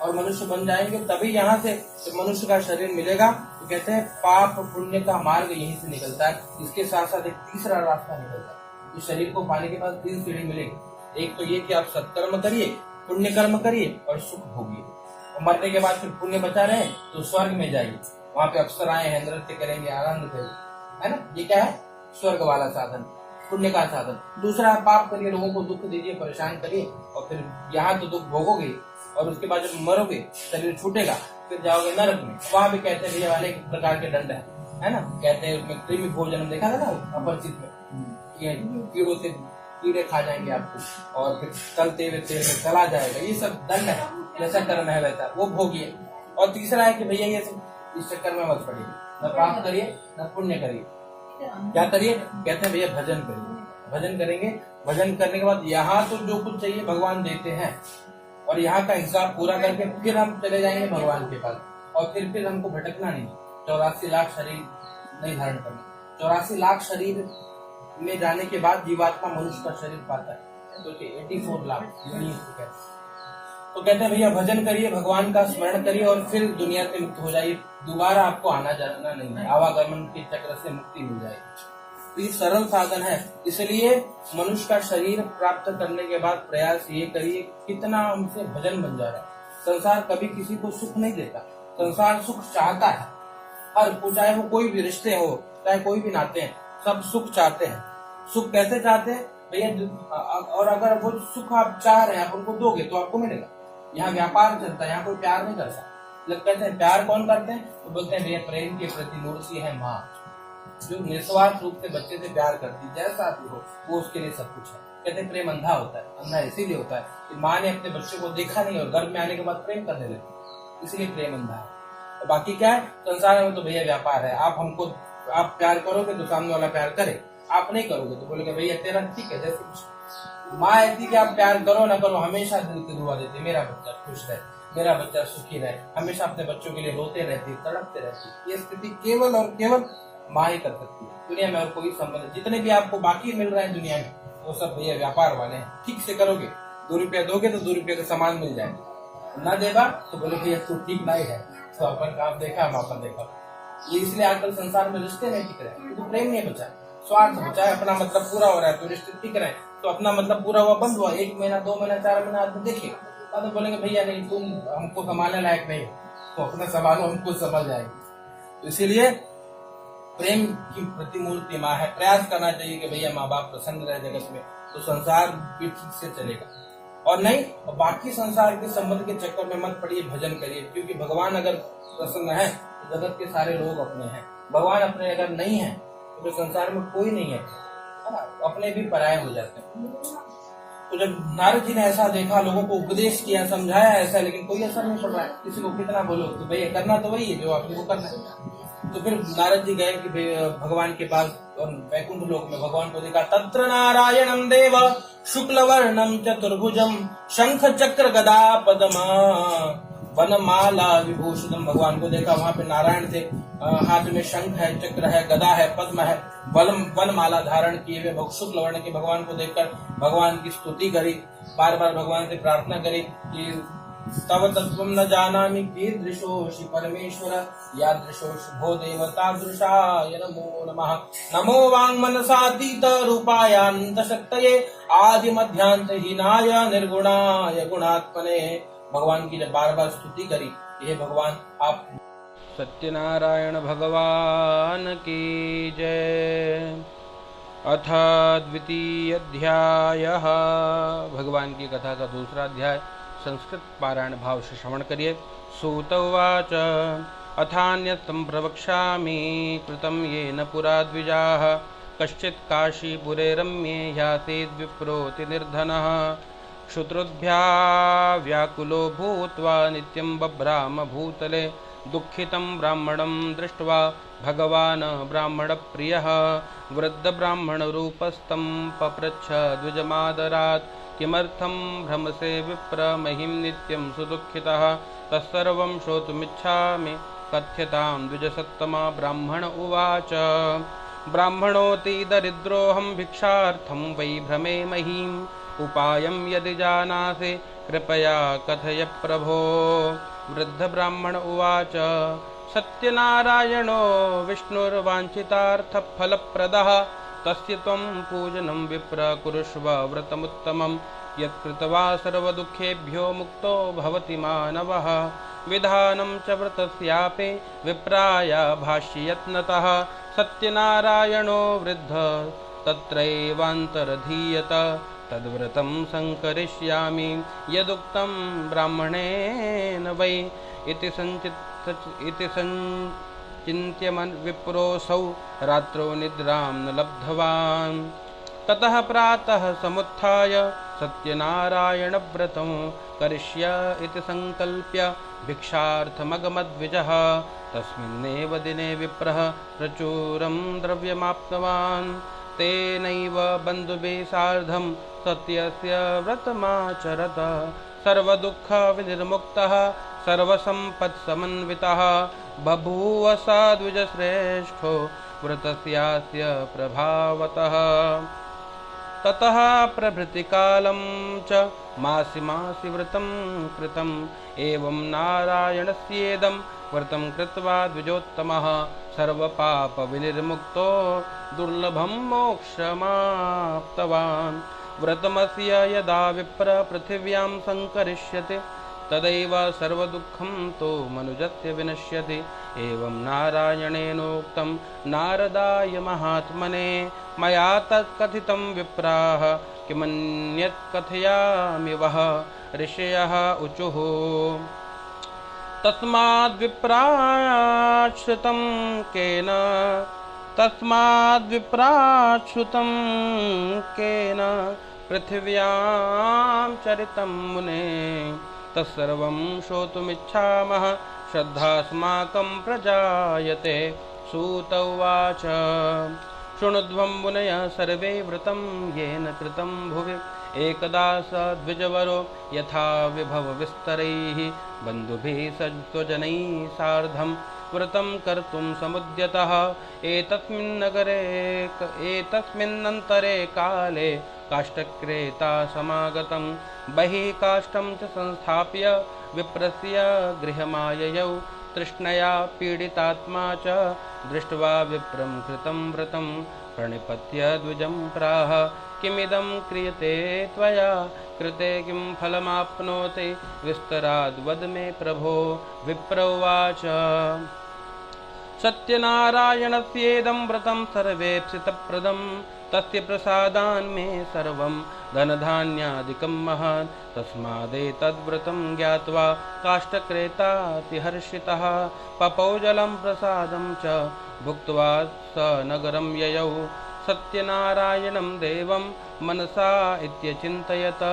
और मनुष्य बन जाएंगे तभी यहाँ से जब मनुष्य का शरीर मिलेगा तो कहते हैं पाप पुण्य का मार्ग यहीं से निकलता है। इसके साथ साथ एक तीसरा रास्ता निकलता है। इस शरीर को पाने के बाद 3 सीढ़ी मिलेगी। एक तो ये कि आप सत्कर्म करिए, पुण्य कर्म करिए और सुख भोगिए, और मरने के बाद फिर पुण्य बचा रहे तो स्वर्ग में जाइए, वहां पे अप्सराएं हैं, नृत्य करेंगे, आनंद करेंगे, है ना। ये क्या है? स्वर्ग वाला साधन, पुण्य का साधन। दूसरा पाप करिए, लोगों को दुख दीजिए, परेशान करिए, और फिर यहाँ तो दुख भोगोगे और उसके बाद जब मरोगे शरीर छूटेगा फिर जाओगे नरक में। वहां भी कहते हैं भैया अनेक प्रकार के दंड है ना। कहते हैं उसमें कृमि भोजन देखा था ना अपरिचित में, कीड़ों से कीड़े खा जाएंगे आपको और फिर तलते हुए तेल में चला जाएगा। ये सब दंड है, जैसा कर्म है वैसा वो भोगिए। और तीसरा है कि भैया ये सब इस चक्कर में मत पड़िए, न पाप करिए न पुण्य करिए। क्या करिए? कहते हैं भैया भजन करिए। भजन करेंगे, भजन करने के बाद यहाँ तो जो कुछ चाहिए भगवान देते हैं, और यहाँ का हिसाब पूरा करके फिर हम चले जाएंगे भगवान के पास, और फिर हमको भटकना नहीं। 84 लाख शरीर नहीं धारण करना। 84 लाख शरीर में जाने के बाद जीवात्मा मनुष्य का शरीर पाता है, तो 84 लाख। तो कहते हैं भैया भजन करिए, भगवान का स्मरण करिए और फिर दुनिया से मुक्त हो जाइए। दोबारा आपको आना जाना नहीं है, आवागमन के चक्र से मुक्ति मिल जाएगी। तो ये सरल साधन है। इसलिए मनुष्य का शरीर प्राप्त करने के बाद प्रयास ये करिए कितना हमसे भजन बन जा रहा है। संसार कभी किसी को सुख नहीं देता, संसार सुख चाहता है। हर चाहे वो कोई भी रिश्ते हो, चाहे कोई भी नाते हैं, सब सुख चाहते हैं। सुख कैसे चाहते हैं भैया? और अगर वो सुख आप चाह रहे हैं, आप उनको दोगे तो आपको मिलेगा। यहाँ व्यापार चलता है, यहाँ कोई प्यार नहीं करता। लोग कहते हैं प्यार कौन करते हैं? तो बोलते हैं भैया प्रेम के प्रतिमूर्ति है माँ, जो निस्वार्थ रूप से बच्चे से प्यार करती, जैसा भी हो वो उसके लिए सब कुछ है। कहते हैं प्रेम अंधा होता है। अंधा इसीलिए होता है कि माँ ने अपने बच्चे को देखा नहीं और गर्भ में आने के बाद प्रेम करने लगी, इसलिए प्रेम अंधा है। और बाकी क्या है संसार में? तो भैया व्यापार है। आप प्यार करोगे तो सामने वाला प्यार करे, आप नहीं करोगे तो बोलेगा भैया तेरा ठीक है। जैसे माँ ऐसी कि आप प्यार करो ना करो हमेशा दिल की दुआ देती, मेरा बच्चा खुश रहे, मेरा बच्चा सुखी रहे, हमेशा अपने बच्चों के लिए रोते रहती, तड़पते रहती। ये स्थिति केवल और केवल माँ ही कर सकती है दुनिया में, और कोई संबंध। जितने भी आपको बाकी मिल रहे हैं दुनिया में वो सब भैया व्यापार वाले हैं। ठीक से करोगे, 2 रुपया दोगे तो 2 रुपये का सामान मिल जाएगा, न देगा तो बोले भैया तू ठीक नहीं है, तो अपन काम देखा हम अपन देखा। ये इसलिए आजकल संसार में रिश्ते नहीं टिक रहे, तो प्रेम नहीं बचा, स्वार्थ बचा है। अपना मतलब पूरा हो रहा है तो रिश्ते टिक रहे हैं, तो अपना मतलब पूरा हुआ बंद हुआ। 1 महीना 2 महीना 4 महीना आदमी देखेगा तो बोलेंगे भैया नहीं तुम हमको संभालने लायक नहीं, तो अपना संभालो, हमको संभाल जाएगी। तो इसीलिए प्रेम की प्रतिमूर्ति माँ है। प्रयास करना चाहिए कि भैया माँ बाप प्रसन्न रहे जगत में, तो संसार भी ठीक से चलेगा। और नहीं बाकी संसार के संबंध के चक्कर में मत पड़िए, भजन करिए। क्योंकि भगवान अगर प्रसन्न है तो जगत के सारे लोग अपने हैं। भगवान अपने अगर नहीं है तो संसार में कोई नहीं है, अपने भी पराये हो जाते हैं। तो जब नारद जी ने ऐसा देखा, लोगों को उपदेश किया, समझाया ऐसा, लेकिन कोई असर नहीं पड़ रहा है। किसी को कितना बोलो तो भैया करना तो वही है जो आपको करना है। तो फिर नारद जी गए कि भगवान के पास, और वैकुंठ लोक में भगवान को देखा। तत्र नारायणं देव शुक्ल वर्णम चतुर्भुजम शंख चक्र गदा पद्म वनमाला विभूषितम। भगवान को देखा, वहां पे नारायण थे, हाथ में शंख है, चक्र है, गदा है, पद्म है, वनमाला धारण किए हुए शुक्ल वर्ण के भगवान को देखकर भगवान की स्तुति करी। बार बार भगवान से प्रार्थना करी कि तव तत्व न जानामि कीदृशोऽसि परमेश्वर यादृशो शुभो देवतादृशाय नमो नमः। नमो वाङ्मनसातीत रूपायान्त शक्तये आदि मध्यांत हीनाय निर्गुणाय गुणात्मने। भगवान की जब बार बार स्तुति करी, ये भगवान आप सत्यनारायण भगवान की जय। अथ द्वितीय अध्यायः, भगवान की कथा का दूसरा अध्याय। संस्कृत पारायण भाव से श्रवण करिए। सूत उवाच अथान्यतं प्रवक्ष्यामि कृतं येन पुरा द्विजाः कश्चित् काशीपुरे रम्ये ह्यासीद् विप्रोति निर्धनः श्रुतोद्भ्या व्याकुलो भूत्वा नित्यं बभ्राम भूतले दुःखितं ब्राह्मणं दृष्ट्वा भगवान् ब्राह्मणप्रियः वृद्धब्राह्मणरूपस्थं पप्रच्छ द्विजमादरात् किमर्थं भ्रमसे विप्र महिं नित्यं सुदुःखितः तत्सर्वं श्रोतुमिच्छामि कथ्यतां द्विजसत्तमा ब्राह्मण उवाच ब्राह्मणोऽति दरिद्रोऽहं भिक्षार्थं वै भ्रमे महीम् उपायं यदि जानासि कृपया कथय प्रभो। वृद्धब्राह्मण उवाच सत्यनारायणो विष्णुर्वाञ्छितार्थफलप्रदः तस्य त्वं पूजनं विप्र कुरुष्व व्रतमुत्तमं यत्कृत्वा सर्वदुःखेभ्यो मुक्तो भवति मानवः। विधानं च व्रतस्यापि विप्राय भाष्ययत्नतः सत्यनारायणो वृद्ध तत्रैवान्तरधीयत तद्व्रतं संकरिष्यामि यदुक्तं ब्राह्मणेन वै इति संचिन्त्य विप्रोऽसौ रात्रौ निद्रां न लब्धवान्। ततः प्रातः समुत्थाय सत्यनारायणव्रतं करिष्य इति संकल्प्य भिक्षार्थमगमद्विजः। तस्मिन्नेव दिने विप्रः प्रचुरं द्रव्यमाप्तवान्। तेनैव बन्धुभिः सार्धं सत्यस्य व्रतमाचरत। सर्वदुःखविनिर्मुक्तः सर्वसम्पत्समन्वितः बभूव स द्विजश्रेष्ठो व्रतस्यास्य प्रभावतः। ततः प्रभृतिकालं च मासि मासि व्रतं कृतम्। एवं नारायणस्येदं व्रतं कृत्वा द्विजोत्तमः सर्वपापविनिर्मुक्तो दुर्लभं मोक्षमाप्तवान्। व्रतमस्य यदा विप्र पृथिव्यां संकरिष्यति तदैव सर्वदुःखं तो मनुजस्य विनश्यति। एवं नारायणेनोक्तं नारदाय महात्मने मया तत्कथितं विप्राः किमन्यत् कथयामि वः। ऋषयः ऊचुः तस्माद्विप्राच्छ्रुतं केन पृथिव्यां चरितं मुने तत्सर्वं श्रोतुमिच्छामः श्रद्धास्माकं प्रजायते। सूत उवाच शृणुध्वं मुनयः सर्वे व्रतं येन कृतं भुवि एकदा स द्विजवरो यथा विभव विस्तरैः बन्धुभिः स्वजनैः सार्धं व्रतं कर्तुं समुद्यतः। एतस्मिन्नन्तरे काले काष्ठक्रेता समागतं बहिः काष्ठं च संस्थाप्य विप्रस्य गृहमाययौ। तृष्णया पीडितात्मा च दृष्ट्वा विप्रं कृतं व्रतं प्रणिपत्य द्विजं प्राह किमिदं क्रियते त्वया कृते किं फलमाप्नोति विस्तराद् वद मे प्रभो। विप्र उवाच सत्यनारायणस्येदं व्रतं सर्वेप्सितप्रदं तस्य प्रसादान् मे सर्वं धनधान्यादिकं महत्। तस्मादेतद्व्रतं ज्ञात्वा काष्ठक्रेतातिहर्षितः पपौ जलं प्रसादं च भुक्त्वा स नगरं ययौ। सत्यनारायणं देवं मनसा इत्यचिन्तयत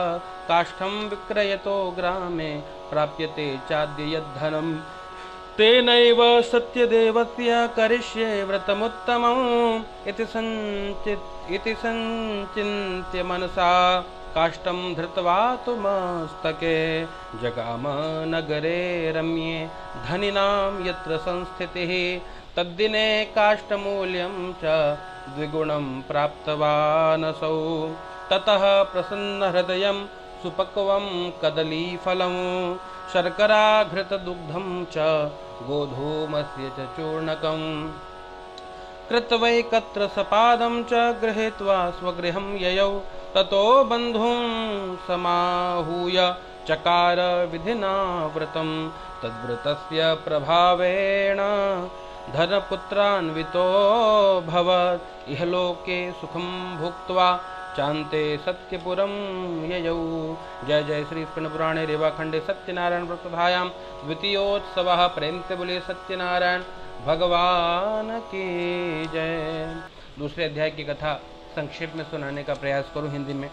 काष्ठं विक्रयतो ग्रामे प्राप्यते चाद्य यद्धनं तेनैव सत्यदेवस्य करिष्ये व्रतमुत्तमम् इति संचिन्त्य मनसा काष्ठं धृत्वा तु मस्तके जगाम नगरे रम्ये धनिनां यत्र संस्थितिः। तद्दिने काष्ठमूल्यं च द्विगुणं प्राप्तवानसौ। ततः प्रसन्नहृदयं सुपक्वं कदलीफलं शर्कराघृतदुग्धं च गोधूमस्य च चूर्णकम् कृत्वैकत्र सपादं च गृहीत्वा स्वगृहं ययौ। ततो बन्धुं समाहूय चकार विधिना व्रतं तद्व्रतस्य प्रभावेण धनपुत्रान्वितो भवत् इहलोके सुखं भुक्त्वा चान्ते सत्यपुरं ययौ। जय जय श्री पुराणे रेवाखंडे सत्यनारायण व्रतकथायां द्वितीयोत्सवः। प्रेम से बोलिए सत्यनारायण भगवान की जय। दूसरे अध्याय की कथा संक्षेप में सुनाने का प्रयास करूं हिंदी में।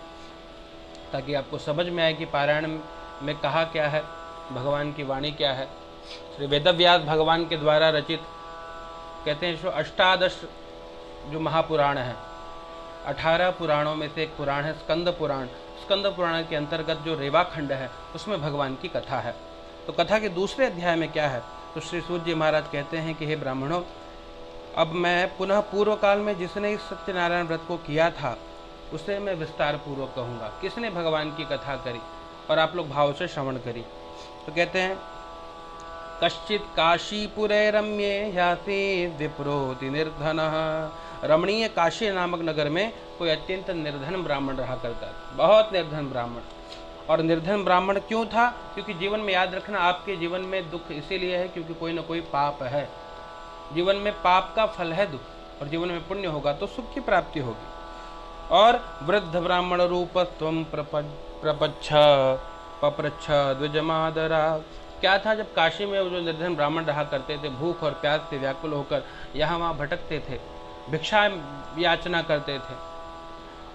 ताकि आपको समझ में आए कि पारायण में कहा क्या है, भगवान की वाणी क्या है। श्री वेदव्यास भगवान के द्वारा रचित, कहते हैं जो अष्टादश जो महापुराण है, 18 पुराणों में से एक पुराण है स्कंद पुराण। स्कंद पुराण के अंतर्गत जो रेवाखंड है उसमें भगवान की कथा है। तो कथा के दूसरे अध्याय में क्या है, तो श्री सूत जी महाराज कहते हैं कि हे ब्राह्मणों, अब मैं पुनः पूर्व काल में जिसने इस सत्यनारायण व्रत को किया था उसे मैं विस्तार पूर्वक कहूँगा, किसने भगवान की कथा करी, और आप लोग भाव से श्रवण करी। तो कहते हैं कश्चित काशीपुरे रम्ये याति विप्रोति निर्धनः। रमणीय काशी नामक नगर में कोई अत्यंत निर्धन ब्राह्मण रहा करता था, बहुत निर्धन ब्राह्मण। और निर्धन ब्राह्मण क्यों था? क्योंकि जीवन में याद रखना, आपके जीवन में दुख इसीलिए है क्योंकि कोई ना कोई पाप है। जीवन में पाप का फल है दुख, और जीवन में पुण्य होगा तो सुख की प्राप्ति होगी। और वृद्ध ब्राह्मण रूप त्वं प्रपच्छ पप्रच्छ द्विजमादरा। क्या था, जब काशी में वो जो निर्धन ब्राह्मण रहा करते थे, भूख और प्यास से व्याकुल होकर यहाँ वहाँ भटकते थे, भिक्षा याचना करते थे,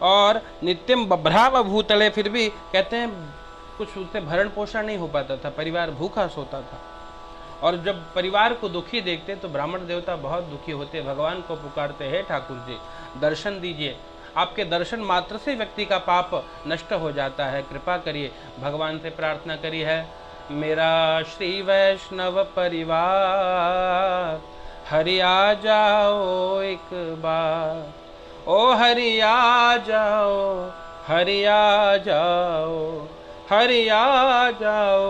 और नित्यम बभ्राव भूतले, फिर भी कहते हैं कुछ उससे भरण पोषण नहीं हो पाता था, परिवार भूखा सोता था। और जब परिवार को दुखी देखते तो ब्राह्मण देवता बहुत दुखी होते, भगवान को पुकारते, हे ठाकुर जी दर्शन दीजिए, आपके दर्शन मात्र से व्यक्ति का पाप नष्ट हो जाता है, कृपा करिए। भगवान से प्रार्थना करी है, मेरा श्री वैष्णव परिवार हरि आ जाओ एक बार, ओ हरि आ जाओ, हरि आ जाओ, हरि आ जाओ,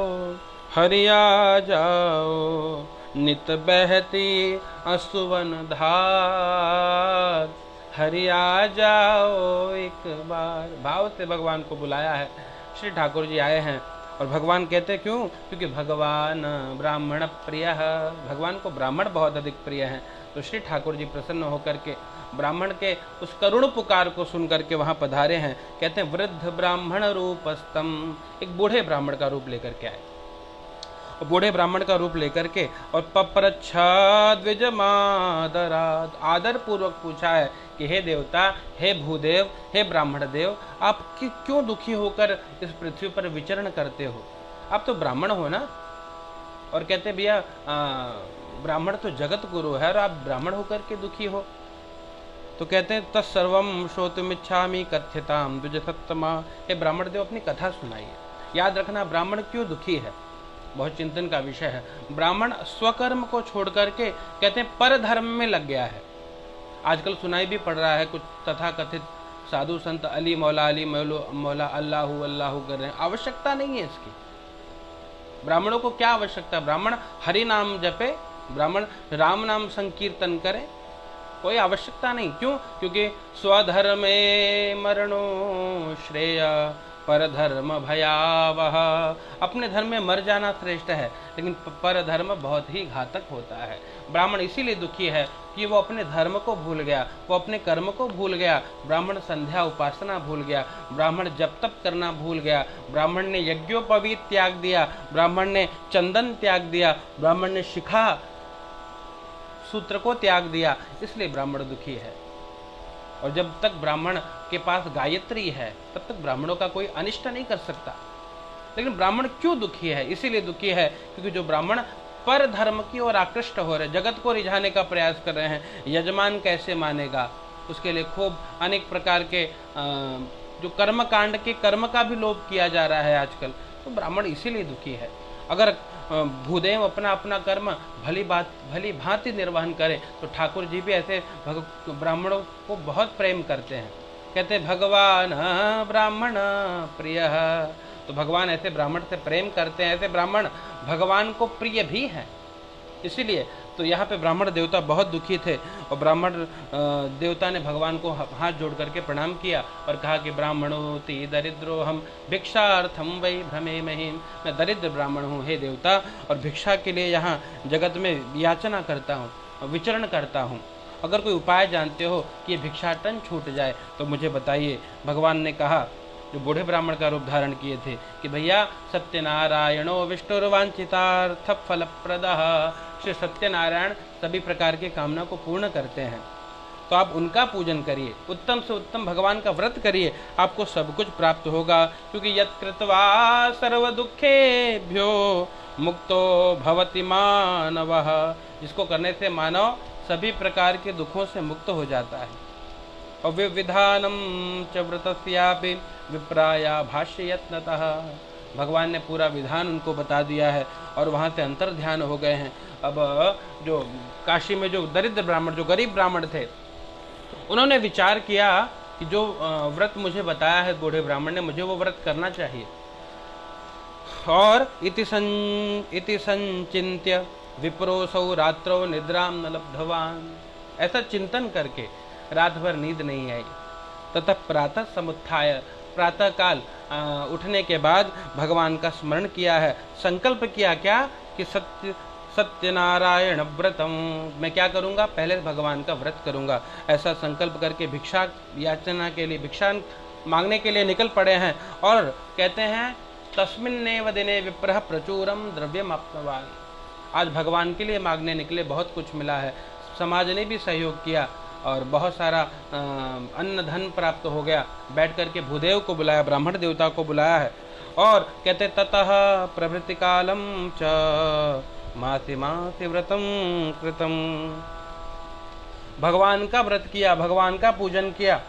हरि आ जाओ, नित बहती असुवन धार, हरि आ जाओ एक बार। भाव से भगवान को बुलाया है। श्री ठाकुर जी आए हैं, और भगवान कहते क्यों? क्योंकि भगवान ब्राह्मण प्रिय है, भगवान को ब्राह्मण बहुत अधिक प्रिय हैं। तो श्री ठाकुर जी प्रसन्न होकर के ब्राह्मण के उस करुण पुकार को सुन करके वहाँ पधारे हैं। कहते हैं वृद्ध ब्राह्मण रूपस्तम, एक बूढ़े ब्राह्मण का रूप लेकर के आए, और बूढ़े ब्राह्मण का रूप लेकर के और पप्रच्छा द्विजमादरात्, आदर पूर्वक पूछा है कि हे देवता, हे भूदेव, हे ब्राह्मण देव, आप क्यों दुखी होकर इस पृथ्वी पर विचरण करते हो? आप तो ब्राह्मण हो ना। और कहते भैया ब्राह्मण तो जगत गुरु है, और आप ब्राह्मण होकर के दुखी हो। तो कहते हैं तत्सर्वम श्रोतुमिच्छामि कथ्यताम द्विजसत्तमा, हे ब्राह्मण देव अपनी कथा सुनाइए। याद रखना ब्राह्मण क्यों दुखी है, बहुत चिंतन का विषय है। ब्राह्मण स्वकर्म को छोड़ करके कहते हैं पर धर्म में लग गया है। आजकल सुनाई भी पड़ रहा है कुछ तथाकथित साधु संत अली मौला अल्लाहु अल्लाहु कर रहे हैं। आवश्यकता नहीं है इसकी। ब्राह्मणों को क्या आवश्यकता? ब्राह्मण हरि नाम जपे, ब्राह्मण राम नाम संकीर्तन करे, कोई आवश्यकता नहीं। क्यों? क्योंकि स्वधर्मे मरणो श्रेय पर धर्म भयावह, अपने धर्म में मर जाना श्रेष्ठ है, लेकिन पर धर्म बहुत ही घातक होता है। ब्राह्मण इसीलिए दुखी है कि वो अपने धर्म को भूल गया, वो अपने कर्म को भूल गया। ब्राह्मण संध्या उपासना भूल गया, ब्राह्मण जप तप करना भूल गया, ब्राह्मण ने यज्ञोपवीत त्याग दिया, ब्राह्मण ने चंदन त्याग दिया, ब्राह्मण ने शिखा सूत्र को त्याग दिया, इसलिए ब्राह्मण दुखी है। और जब तक ब्राह्मण के पास गायत्री है तब तक ब्राह्मणों का कोई अनिष्ट नहीं कर सकता। लेकिन ब्राह्मण क्यों दुखी है? इसीलिए दुखी है क्योंकि जो ब्राह्मण पर धर्म की ओर आकृष्ट हो रहे, जगत को रिझाने का प्रयास कर रहे हैं, यजमान कैसे मानेगा, उसके लिए खूब अनेक प्रकार के जो कर्म कांड के कर्म का भी लोभ किया जा रहा है आजकल, तो ब्राह्मण इसीलिए दुखी है। अगर भूदेव अपना अपना कर्म भली भांति निर्वहन करें तो ठाकुर जी भी ऐसे ब्राह्मणों को बहुत प्रेम करते हैं। कहते भगवान ब्राह्मण प्रिय, तो भगवान ऐसे ब्राह्मण से प्रेम करते हैं, ऐसे ब्राह्मण भगवान को प्रिय भी हैं। इसीलिए तो यहाँ पे ब्राह्मण देवता बहुत दुखी थे, और ब्राह्मण देवता ने भगवान को हाथ जोड़ करके प्रणाम किया और कहा कि ब्राह्मणोति दरिद्रो हम भिक्षार्थम वै भ्रमे महिम, मैं दरिद्र ब्राह्मण हूँ हे देवता, और भिक्षा के लिए यहाँ जगत में याचना करता हूँ, विचरण करता हूँ। अगर कोई उपाय जानते हो कि ये भिक्षाटन छूट जाए तो मुझे बताइए। भगवान ने कहा, जो बूढ़े ब्राह्मण का रूप धारण किए थे, कि भैया सत्यनारायणो विष्णुर्वांछितार्थ फलप्रदः, श्री सत्यनारायण सभी प्रकार की कामना को पूर्ण करते हैं। तो आप उनका पूजन करिए, उत्तम से उत्तम भगवान का व्रत करिए, आपको सब कुछ प्राप्त होगा। क्योंकि यत् कृत्वा सर्व दुखेभ्यो मुक्तो भवति मानवः, जिसको करने से मानव सभी प्रकार के दुखों से मुक्त हो जाता है। और विविधानम च व्रतस्यापि विप्राया भाष्य यत्नतः, भगवान ने पूरा विधान उनको बता दिया है और वहाँ से अंतर ध्यान हो गए हैं। अब जो काशी में जो दरिद्र ब्राह्मण, जो गरीब ब्राह्मण थे, उन्होंने विचार किया कि जो व्रत मुझे बताया है बूढ़े ब्राह्मण ने, मुझे वो व्रत करना चाहिए। और इति संचिन्त्य विप्रोसौ रात्रौ निद्रां न लब्धवान, ऐसा चिंतन करके रात भर नींद नहीं आई। ततः प्रातः समुत्थाय, प्रातः काल उठने के बाद भगवान का स्मरण किया है, संकल्प किया क्या कि सत्यनारायण व्रतम, मैं क्या करूंगा, पहले भगवान का व्रत करूंगा। ऐसा संकल्प करके भिक्षा याचना के लिए, भिक्षा मांगने के लिए निकल पड़े हैं। और कहते हैं तस्मिन्नेव दिने विप्रः प्रचुरम द्रव्यम आप्तवान, आज भगवान के लिए मांगने निकले, बहुत कुछ मिला है, समाज ने भी सहयोग किया और बहुत सारा अन्न धन प्राप्त हो गया। बैठ करके भूदेव को बुलाया, ब्राह्मण देवता को बुलाया है। और कहते ततः प्रभृति कालम च मासि मासि व्रतम कृतम, भगवान का व्रत किया, भगवान का पूजन किया।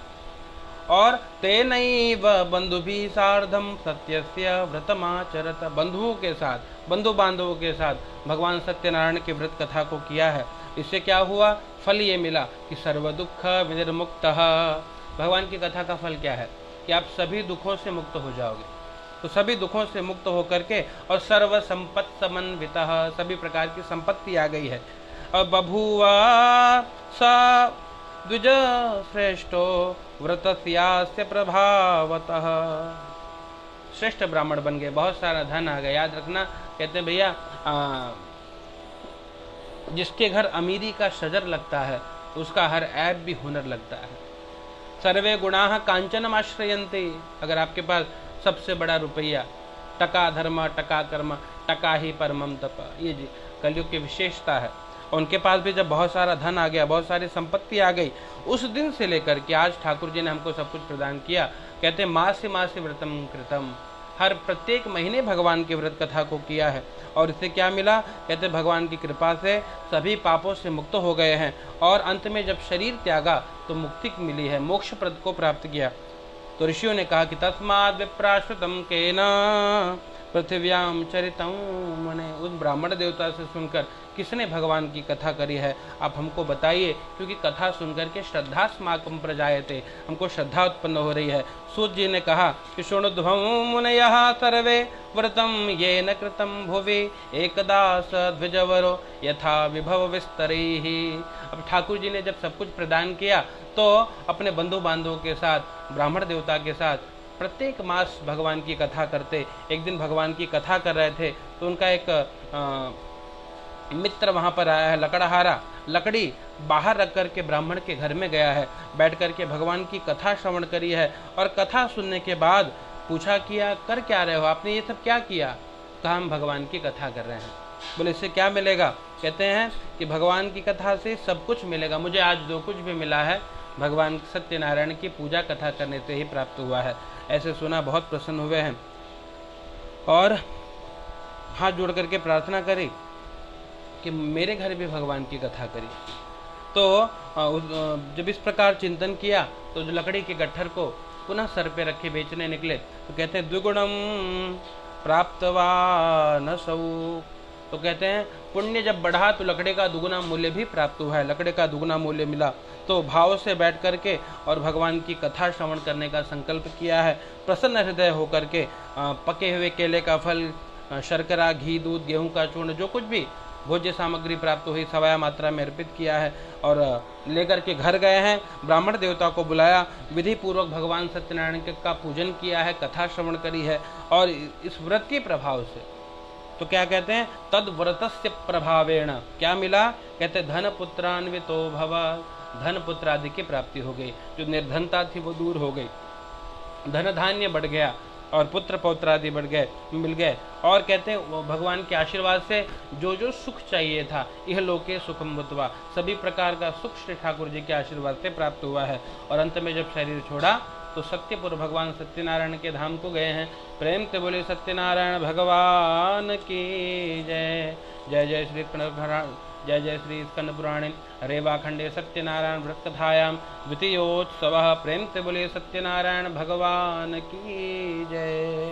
और तेनैव बंधुभिः सार्धम सत्यस्य व्रतमाचरत, बंधुओं के साथ, बंधु बांधवों के साथ भगवान सत्यनारायण के व्रत कथा को किया है। इससे क्या हुआ, फल ये मिला कि सर्व दुख विनिर्मुक्तः, भगवान की कथा का फल क्या है कि आप सभी दुखों से मुक्त हो जाओगे। तो सभी दुखों से मुक्त होकर के और सर्व संपत्ति समन्वितः, सभी प्रकार की संपत्ति आ गई है। और बभूवा सा द्विज श्रेष्ठो व्रतस्यास्य प्रभावतः, श्रेष्ठ ब्राह्मण बन गए, बहुत सारा धन आ गया। याद रखना, कहते हैं भैया जिसके घर अमीरी का शजर लगता है उसका हर ऐब भी हुनर लगता है। सर्वे गुणाः कांचनम आश्रयन्ते, अगर आपके पास सबसे बड़ा रुपया, टका धर्म टका कर्म टका ही परमम तप, ये जी कलयुग की विशेषता है। उनके पास भी जब बहुत सारा धन आ गया, बहुत सारी संपत्ति आ गई, उस दिन से लेकर के आज ठाकुर जी ने हमको सब कुछ प्रदान किया। कहते मासे मासे व्रतम कृतम, हर प्रत्येक महीने भगवान के व्रत कथा को किया है। और इससे क्या मिला, कहते भगवान की कृपा से सभी पापों से मुक्त हो गए हैं। और अंत में जब शरीर त्यागा तो मुक्ति मिली है, मोक्ष प्रद को प्राप्त किया। तो ऋषियों ने कहा कि तस्माद् विप्राश्रुतम केन पृथिव्याम चरितम मुने, उस ब्राह्मण देवता से सुनकर किसने भगवान की कथा करी है, आप हमको बताइए। क्योंकि कथा सुनकर के श्रद्धा स्माकम प्रजायते, हमको श्रद्धा उत्पन्न हो रही है। सूत जी ने कहा कि शृणुध्वं मुनयः सर्वे व्रतम ये न कृतम भुवि एकदा स द्विजवरो यथा विभव विस्तरैहि। अब ठाकुर जी ने जब सब कुछ प्रदान किया तो अपने बंधु बांधवों के साथ, ब्राह्मण देवता के साथ प्रत्येक मास भगवान की कथा करते। एक दिन भगवान की कथा कर रहे थे तो उनका एक मित्र वहाँ पर आया है, लकड़हारा, लकड़ी बाहर रख कर के ब्राह्मण के घर में गया है, बैठ कर के भगवान की कथा श्रवण करी है। और कथा सुनने के बाद पूछा किया कर क्या रहे हो, आपने ये सब क्या किया। कहा हम भगवान की कथा कर रहे हैं। बोले इससे क्या मिलेगा, कहते हैं कि भगवान की कथा से सब कुछ मिलेगा, मुझे आज जो कुछ भी मिला है भगवान सत्यनारायण की पूजा कथा करने से ही प्राप्त हुआ है। ऐसे सुना, बहुत प्रसन्न हुए हैं और हाथ जोड़ करके प्रार्थना करी कि मेरे घर भी भगवान की कथा करी। तो जब इस प्रकार चिंतन किया तो जो लकड़ी के गट्ठर को पुनः सर पे रखे बेचने निकले तो कहते हैं द्विगुणम प्राप्तवा न सौ, तो कहते हैं पुण्य जब बढ़ा तो लकड़े का दुगुना मूल्य भी प्राप्त हुआ है, लकड़े का दुगुना मूल्य मिला। तो भाव से बैठ करके और भगवान की कथा श्रवण करने का संकल्प किया है। प्रसन्न हृदय होकर के पके हुए केले का फल, शर्करा, घी, दूध, गेहूं का चूर्ण, जो कुछ भी भोज्य सामग्री प्राप्त हुई सवाया मात्रा में अर्पित किया है और लेकर के घर गए हैं। ब्राह्मण देवता को बुलाया, विधि पूर्वक भगवान सत्यनारायण का पूजन किया है, कथा श्रवण करी है। और इस व्रत के प्रभाव से तो क्या कहते हैं, तद व्रतस्य प्रभावेण क्या मिला, कहते धन पुत्रान्वितो भव, धन पुत्र आदि की प्राप्ति हो गई, जो निर्धनता थी वो दूर हो गई, धन धान्य बढ़ गया, और पुत्र पौत्र आदि मिल गए। और कहते हैं वो भगवान के आशीर्वाद से जो जो सुख चाहिए था, यह लोके सुखम भूत्वा, सभी प्रकार का सुख श्री ठाकुर जी के आशीर्वाद से प्राप्त हुआ है। और अंत में जब शरीर छोड़ा तो सत्यपुर भगवान सत्यनारायण के धाम को गए हैं। प्रेम से बोले सत्यनारायण भगवान की जय। जय जय श्री जय जय श्री स्कंद पुराणे रेवाखंडे सत्यनारायण व्रत कथायां द्वितीयोत्सवः। प्रेम से बोले सत्यनारायण भगवान की जय।